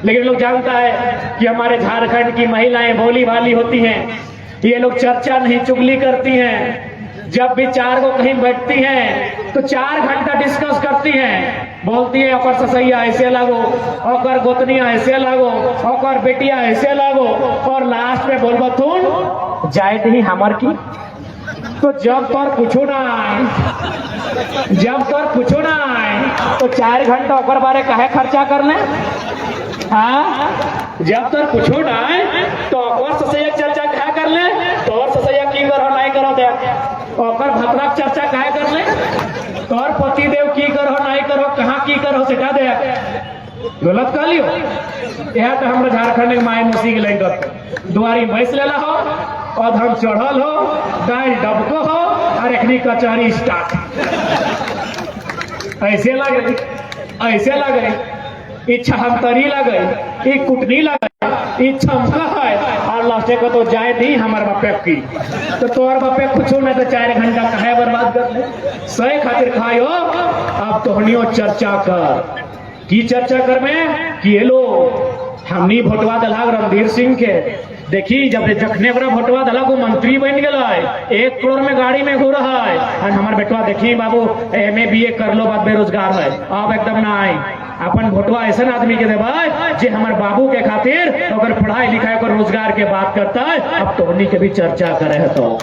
Speaker 1: लेकिन लोग जानता है कि हमारे झारखंड की महिलाएं भोली भाली होती हैं, ये लोग चर्चा नहीं चुगली करती हैं। जब भी 4 को कहीं बैठती हैं तो 4 घंटा डिस्कस करती हैं, बोलती है ओकर ससैया ऐसे लागो, ओकर गोतनिया ऐसे लागो, ओकर बेटिया ऐसे लागो, और लास्ट में बोलबो तुम जाए दी हमर की। तो जब तोर पूछो ना आए, जब तोर पूछो ना आए तो 4 घंटा ओकर बारे काहे खर्चा कर ले। हाँ, जब तोर पूछो ना आए तो ओकर ससैया चर्चा काहे कर ले, तोर ससैया की करो नहीं करो दे, ओकर भतरा चर्चा काहे कर ले, तोर पति देव की करो नहीं करो, कहाँ की करो सिखा दे। गलत कह लियो। यह तो हम झारखंड के माए मुसी के लगे दुआरी भैंस लेला हो, और हम चढ़ल हो, दाल डबको हो, और एखनी कचहरी स्टार्ट। ऐसे लगे, ऐसे लगे, इच्छा हम तरी लगे, ई कुटनी लगे, ई छमका है, और लास्टे को तो जाए दी हमारे बापे की। तो तोर बापे कुछ नहीं तो 4 घंटा कहे बर्बाद कर ले, सही खातिर खायो। अब तो हनियो चर्चा कर, की चर्चा कर में कि ये लो हमनी भोटवा दला रणधीर सिंह के। देखी जब जखने बड़ा भोटवा दला को मंत्री बन गया है, 1 करोड़ में गाड़ी में घूर रहा है, और हमारे बेटवा देखी बाबू MA BA कर लो, बात बेरोजगार है, अब एकदम ना आए। अपन भोटवा ऐसा आदमी के देवा जे हमारे बाबू के खातिर अगर पढ़ाई लिखाई और रोजगार के बात करता है। अब तोहनी के भी चर्चा करे है, तो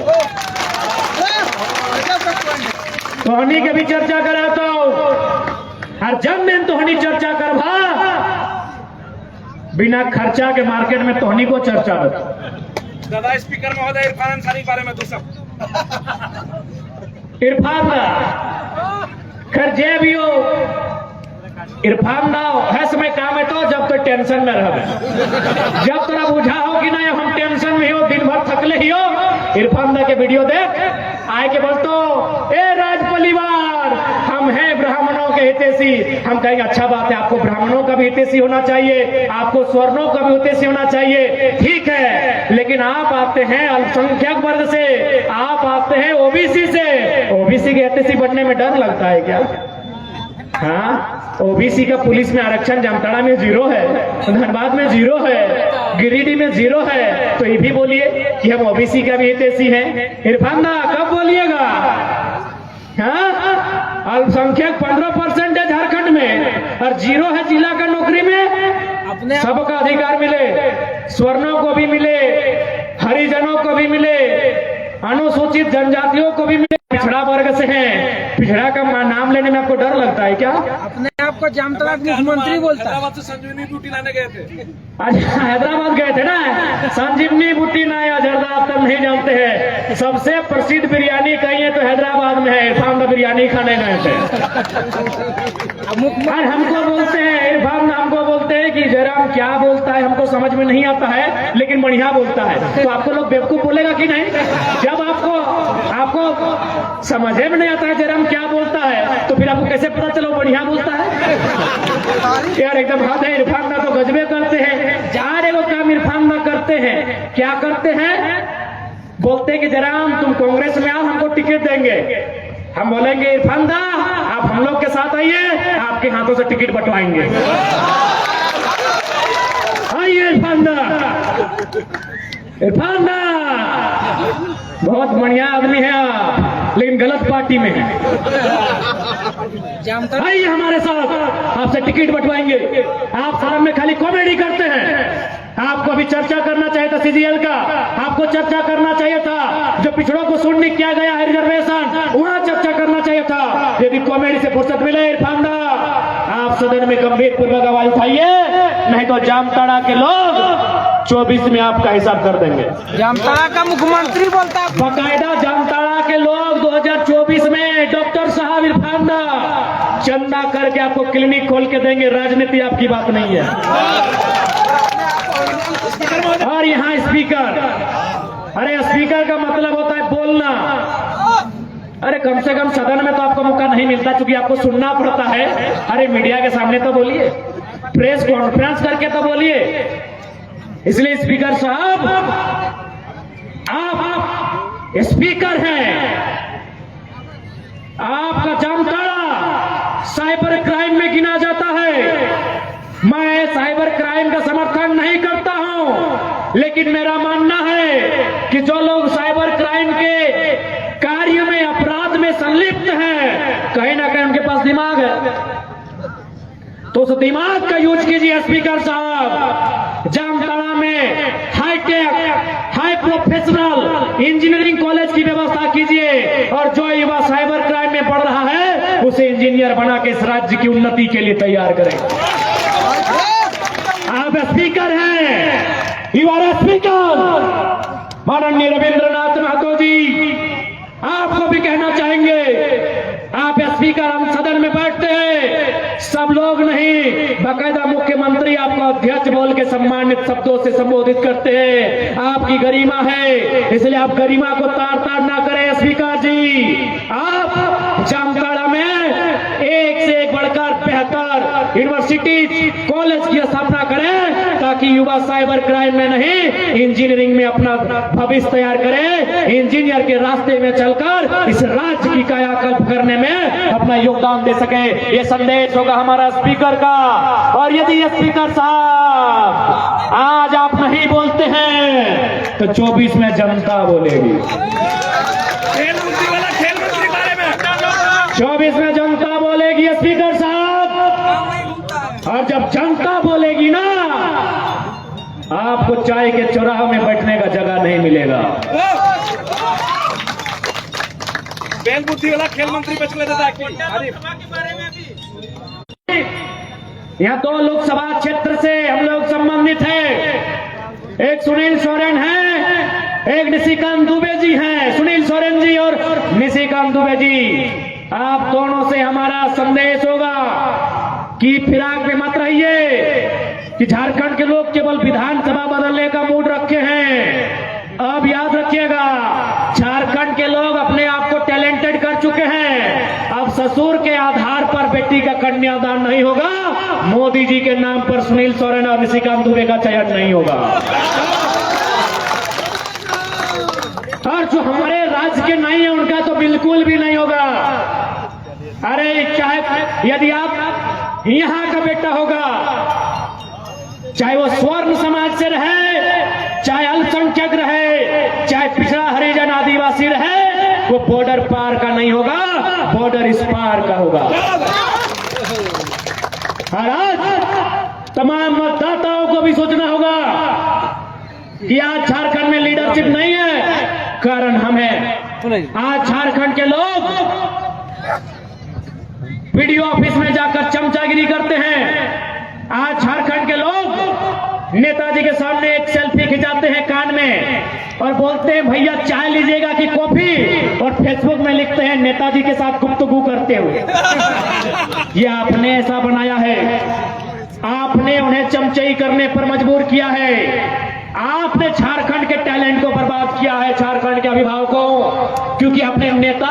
Speaker 1: तोहनी के भी चर्चा करे, तो हर जब दिन तोहनी चर्चा करवा बिना खर्चा के मार्केट में तोहनी को चर्चा बता।
Speaker 5: दादा स्पीकर महोदय इरफान अंसारी के बारे में तो सब
Speaker 1: इरफान खैर जे भी हो, इरफान ना है समय काम है तो जब तो टेंशन में रह, जब तोरा बुझा हो कि नहीं हम टेंशन में हो, दिन भर थकले ही हो, इरफान दा के वीडियो देख आए के बोल तो ए राज परिवार हम हैं ब्राह्मणों के हितैषी। हम कहेंगे अच्छा बात है, आपको ब्राह्मणों का भी हितैषी होना चाहिए, आपको स्वर्णों का भी हितैषी होना चाहिए, ठीक है। लेकिन आप आते हैं अल्पसंख्यक वर्ग से, आप आते हैं OBC से, OBC के हितैषी बनने में डर लगता है क्या? हाँ, OBC का पुलिस में आरक्षण जामताड़ा में 0 है, धनबाद में 0 है, गिरिडीह में 0 है, तो ये भी बोलिए कि हम OBC का भी हितैषी हैं। इरफान दा कब बोलिएगा? हाँ, अल्पसंख्यक 15% है झारखंड में, और 0 है जिला का नौकरी में। सबका अधिकार मिले, स्वर्णों को भी मिले, हरिजनों को भी मिले, अनुसूचित जनजातियों को भी मिले, पिछड़ा वर्ग से हैं, पिछड़ा का नाम लेने में आपको डर लगता है क्या?
Speaker 4: अपने आप को जामताड़ा मुख्यमंत्री बोलता है।
Speaker 5: हैदराबाद से संजीवनी बूटी लाने गए थे।
Speaker 1: अच्छा, हैदराबाद गए थे ना, संजीवनी बूटी ना आप तब नहीं जानते हैं। सबसे प्रसिद्ध बिरयानी कहिए तो हैदराबाद में है, इरफान दा बिरयानी खाने गए थे। और हमको बोलते हैं, इरफान हमको बोलते हैं कि जयराम क्या बोलता है हमको समझ में नहीं आता है, लेकिन बढ़िया बोलता है। तो आपको लोग बेवकूफ बोलेगा कि नहीं? जब आपको समझे में नहीं आता है जयराम क्या बोलता है, तो फिर आपको कैसे पता चलो बढ़िया बोलता है? यार एकदम हाथ है, इरफान ना तो गजबे करते हैं। करते हैं। क्या करते हैं? बोलते हैं कि जयराम तुम कांग्रेस में आओ, हमको टिकट देंगे। हम बोलेंगे इरफान दा आप हम लोग के साथ आइए, आपके हाथों से टिकट बंटवाएंगे। आइए इरफान दा, इरफान दा बहुत बढ़िया आदमी है आप, लेकिन गलत पार्टी में है। आइए हमारे साथ, आपसे टिकट बंटवाएंगे। आप सदन में खाली कॉमेडी करते हैं। आपको अभी चर्चा करना चाहिए था सीजीएल का, आपको चर्चा करना चाहिए था जो पिछड़ों को शून्य किया गया है रिजर्वेशन, वहां चर्चा करना चाहिए था। यदि कॉमेडी से फुर्सत मिले इरफान दा आप सदन में गंभीर पूर्वक आवाज उठाइए, नहीं तो जामताड़ा के लोग 24 में आपका हिसाब कर देंगे।
Speaker 4: जामताड़ा का मुख्यमंत्री बोलता है
Speaker 1: बाकायदा जामताड़ा के लोग 2024 में डॉक्टर साहब इरफान दा चंदा करके आपको क्लिनिक खोल के देंगे। राजनीति आपकी बात नहीं है। और यहाँ स्पीकर, अरे स्पीकर का मतलब होता है बोलना। अरे कम से कम सदन में तो आपको मौका नहीं मिलता, क्योंकि आपको सुनना पड़ता है। अरे मीडिया के सामने तो बोलिए, प्रेस कॉन्फ्रेंस करके तो बोलिए। इसलिए स्पीकर साहब आप स्पीकर हैं, आपका जामताड़ा साइबर क्राइम में गिना जाता है। मैं साइबर क्राइम का समर्थन नहीं करता हूं, लेकिन मेरा मानना है कि जो लोग साइबर क्राइम के कार्य में, अपराध में संलिप्त हैं, कहीं ना कहीं उनके पास दिमाग है। तो उस दिमाग का यूज कीजिए स्पीकर साहब। जामताड़ा में high tech, high professional engineering college की व्यवस्था कीजिए, और जो युवा साइबर क्राइम में बढ़ रहा है उसे इंजीनियर बना के इस राज्य की उन्नति के लिए तैयार करें। आप स्पीकर हैं, यू आर स्पीकर। माननीय रविंद्रनाथ महतो जी आपको भी कहना चाहेंगे, आप स्पीकर, हम सदन में बैठते हैं, सब लोग नहीं, बाकायदा मुख्यमंत्री आपको अध्यक्ष बोल के सम्मानित शब्दों से संबोधित करते हैं। आपकी गरिमा है, इसलिए आप गरिमा को तार तार ना करें स्पीकर जी। आप जामताड़ा में एक से एक बढ़कर बेहतर यूनिवर्सिटी, कॉलेज की स्थापना करें, ताकि युवा साइबर क्राइम में नहीं, इंजीनियरिंग में अपना भविष्य तैयार करें, इंजीनियर के रास्ते में चलकर इस राज्य की कायाकल्प करने में अपना योगदान दे सके। ये संदेश होगा हमारा स्पीकर का। और यदि ये स्पीकर साहब आज आप नहीं बोलते हैं तो 24 में जनता बोलेगी।
Speaker 5: खेल मंत्री वाला खेल मंत्री बारे में
Speaker 1: 24 में जनता बोलेगी स्पीकर साहब। और जब जनता बोलेगी ना, आपको चाय के चौराहे में बैठने का जगह नहीं मिलेगा।
Speaker 5: बेल बुद्धि वाला खेल मंत्री बच लेता है।
Speaker 1: यहाँ 2 लोकसभा क्षेत्र से हम लोग संबंधित हैं। एक सुनील सोरेन है, एक निशिकांत दुबे जी हैं। सुनील सोरेन जी और निशिकांत दुबे जी, आप दोनों से हमारा संदेश होगा कि फिराक में मत रहिए कि झारखंड के लोग केवल विधानसभा बदलने का मूड रखे हैं। अब याद रखिएगा, झारखंड के लोग अपने आप को टैलेंटेड कर चुके हैं। अब ससुर के आधार पर बेटी का कन्यादान नहीं होगा, मोदी जी के नाम पर सुनील सोरेन और निशिकांत दुबे का चयन नहीं होगा। और जो हमारे राज्य के नहीं है उनका तो बिल्कुल भी नहीं होगा। अरे चाहे यदि आप यहाँ का बेटा होगा, चाहे वो स्वर्ण समाज से रहे, चाहे अल्पसंख्यक रहे, चाहे पिछड़ा हरिजन आदिवासी रहे, वो बॉर्डर पार का नहीं होगा, बॉर्डर इस पार का होगा। और आज तमाम मतदाताओं को भी सोचना होगा कि आज झारखंड में लीडरशिप नहीं है, कारण हम हैं। आज झारखंड के लोग वीडियो ऑफिस में जाकर चमचागिरी करते हैं। आज झारखंड के लोग नेताजी के सामने एक सेल्फी खिंचाते हैं कान में और बोलते हैं भैया चाय लीजिएगा कि कॉफी, और फेसबुक में लिखते हैं नेताजी के साथ गुफ्तगू करते हुए। ये आपने ऐसा बनाया है, आपने उन्हें चमचई करने पर मजबूर किया है। आपने झारखंड के टैलेंट को बर्बाद किया है, झारखंड के अभिभावकों, क्योंकि आपने नेता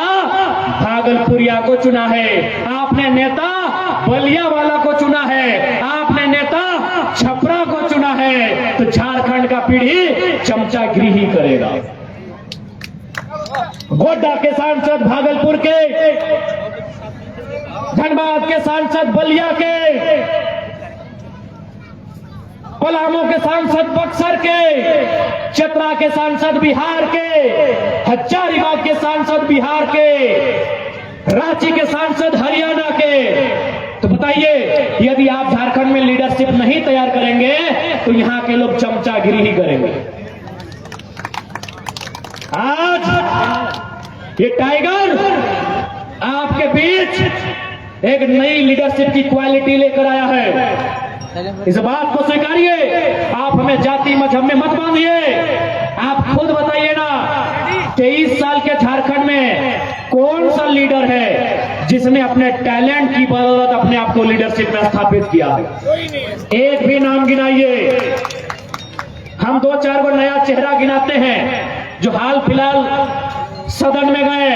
Speaker 1: भागलपुरिया को चुना है, आपने नेता बलिया वाला को चुना है, आपने नेता छपरा को चुना है। है तो झारखंड का पीढ़ी चमचागिरी ही करेगा। गोड्डा के सांसद भागलपुर के, धनबाद के सांसद बलिया के, पलामू के सांसद बक्सर के, चतरा के सांसद बिहार के, हजारीबाग के सांसद बिहार के, रांची के सांसद हरियाणा के। तो बताइए, यदि आप झारखंड में लीडरशिप नहीं तैयार करेंगे तो यहां के लोग चमचागिरी ही करेंगे। आज ये टाइगर आपके बीच एक नई लीडरशिप की क्वालिटी लेकर आया है। इस बात को स्वीकारिए। आप हमें जाति मजहब में मत बांधिए। आप खुद बताइए ना, 23 साल के झारखंड में कौन सा लीडर है जिसने अपने टैलेंट की बदौलत अपने आप को लीडरशिप में स्थापित किया है? एक भी नाम गिनाइए। हम 2-4 को नया चेहरा गिनाते हैं जो हाल फिलहाल सदन में गए।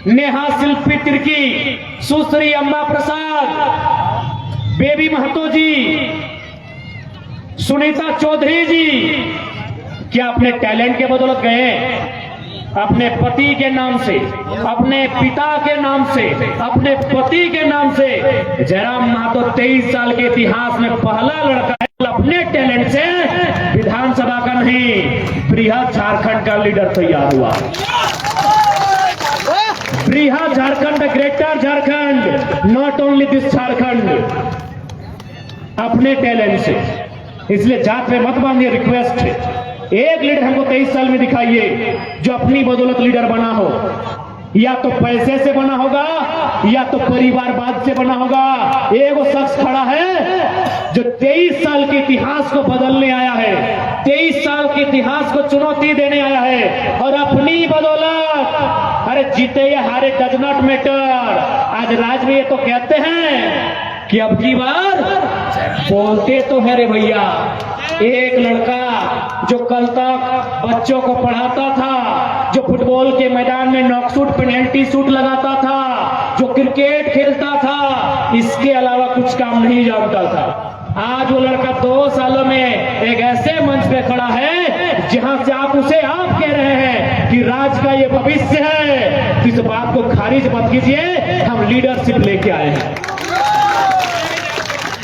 Speaker 1: नेहा शिल्पी तिर्की, सुश्री अम्बा प्रसाद, बेबी महतो जी, सुनीता चौधरी जी, क्या अपने टैलेंट के बदौलत गए? अपने पति के नाम से, अपने पिता के नाम से, अपने पति के नाम से। जयराम महतो 23 साल के इतिहास में पहला लड़का है अपने टैलेंट से विधानसभा का नहीं, बृहद झारखंड का लीडर तैयार हुआ। बृहद Jharkhand, greater Jharkhand, not only this Jharkhand, अपने टैलेंट से। इसलिए जात में मत बांधिए। रिक्वेस्ट है, एक लीडर हमको 23 साल में दिखाइए जो अपनी बदौलत लीडर बना हो। या तो पैसे से बना होगा या तो परिवारवाद से बना होगा। एक वो शख्स खड़ा है जो 23 साल के इतिहास को बदलने आया है, 23 साल के इतिहास को चुनौती देने आया है और अपनी बदौलत, अरे जीते या हारे डज नॉट मैटर। आज राज में ये तो कहते हैं कि अब की बार बोलते तो है रे भैया। एक लड़का जो कल तक बच्चों को पढ़ाता था, जो फुटबॉल के मैदान में नॉकशूट पेनल्टी शूट लगाता था, जो क्रिकेट खेलता था, इसके अलावा कुछ काम नहीं जानता था। आज वो लड़का 2 सालों में एक ऐसे मंच पे खड़ा है जहां से आप उसे आप कह रहे हैं कि राज का ये भविष्य है। इस बात को खारिज मत कीजिए, हम लीडरशिप लेके आए हैं।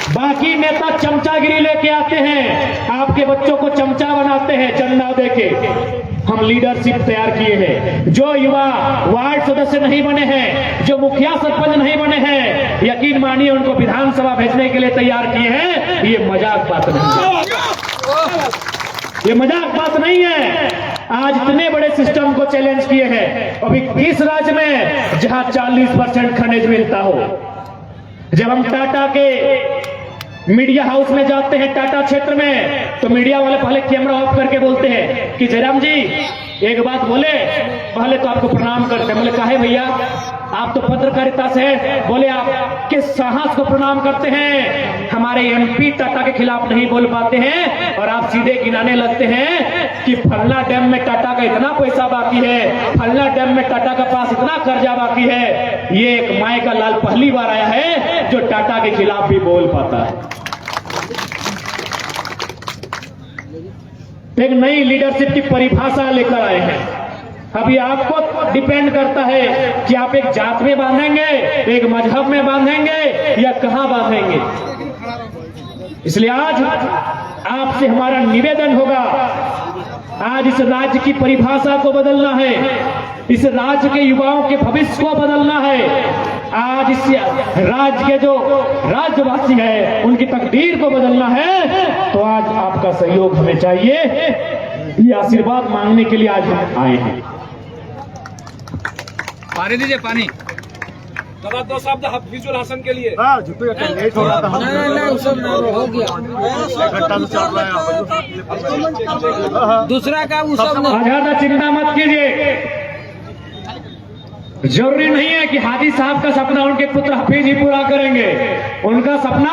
Speaker 1: बाकी नेता चमचागिरी लेके आते हैं, आपके बच्चों को चमचा बनाते हैं चंदा देके। हम लीडरशिप तैयार किए हैं। जो युवा वार्ड सदस्य नहीं बने हैं, जो मुखिया सरपंच नहीं बने हैं, यकीन मानिए उनको विधानसभा भेजने के लिए तैयार किए हैं। ये मजाक बात नहीं है, ये मजाक बात नहीं है। आज इतने बड़े सिस्टम को चैलेंज किए हैं। अभी किस राज्य में जहां 40% खनिज मिलता हो? जब हम टाटा के मीडिया हाउस में जाते हैं टाटा क्षेत्र में, तो मीडिया वाले पहले कैमरा ऑफ करके बोलते हैं कि जयराम जी एक बात बोले, पहले तो आपको प्रणाम करते हैं। बोले काहे भैया, आप तो पत्रकारिता से हैं। बोले आप किस साहस को प्रणाम करते हैं? हमारे एमपी टाटा के खिलाफ नहीं बोल पाते हैं और आप सीधे गिनाने लगते हैं कि फलना डैम में टाटा का इतना पैसा बाकी है, फलना डैम में टाटा का पास इतना कर्जा बाकी है। ये एक माई का लाल पहली बार आया है जो टाटा के खिलाफ भी बोल पाता है। एक नई लीडरशिप की परिभाषा लेकर आए हैं। अभी आपको डिपेंड करता है कि आप एक जात में बांधेंगे, एक मजहब में बांधेंगे या कहां बांधेंगे। इसलिए आज आपसे हमारा निवेदन होगा, आज इस राज्य की परिभाषा को बदलना है, इस राज्य के युवाओं के भविष्य को बदलना है। आज इस राज्य के जो राज्यवासी है उनकी तकदीर को बदलना है। तो आज आपका सहयोग हमें चाहिए। ये आशीर्वाद मांगने के लिए आज हम आए हैं।
Speaker 2: पानी दीजिए, पानी।
Speaker 5: दादा 2 शब्द हफीजुल हसन के लिए।
Speaker 4: दूसरा का वो सब
Speaker 1: ज्यादा चिंता मत कीजिए। जरूरी नहीं है कि हाजी साहब का सपना उनके पुत्र हफीज ही पूरा करेंगे। उनका सपना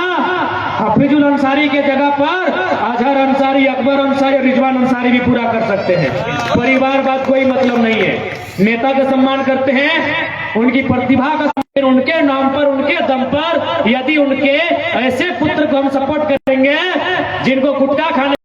Speaker 1: हफीजुल अंसारी के जगह पर अजहर अंसारी, अकबर अंसारी, रिजवान अंसारी भी पूरा कर सकते हैं। परिवारवाद कोई मतलब नहीं है। नेता का सम्मान करते हैं, उनकी प्रतिभा का सम्मान, उनके नाम पर, उनके दम पर। यदि उनके ऐसे पुत्र को हम सपोर्ट करेंगे जिनको गुटखा खाने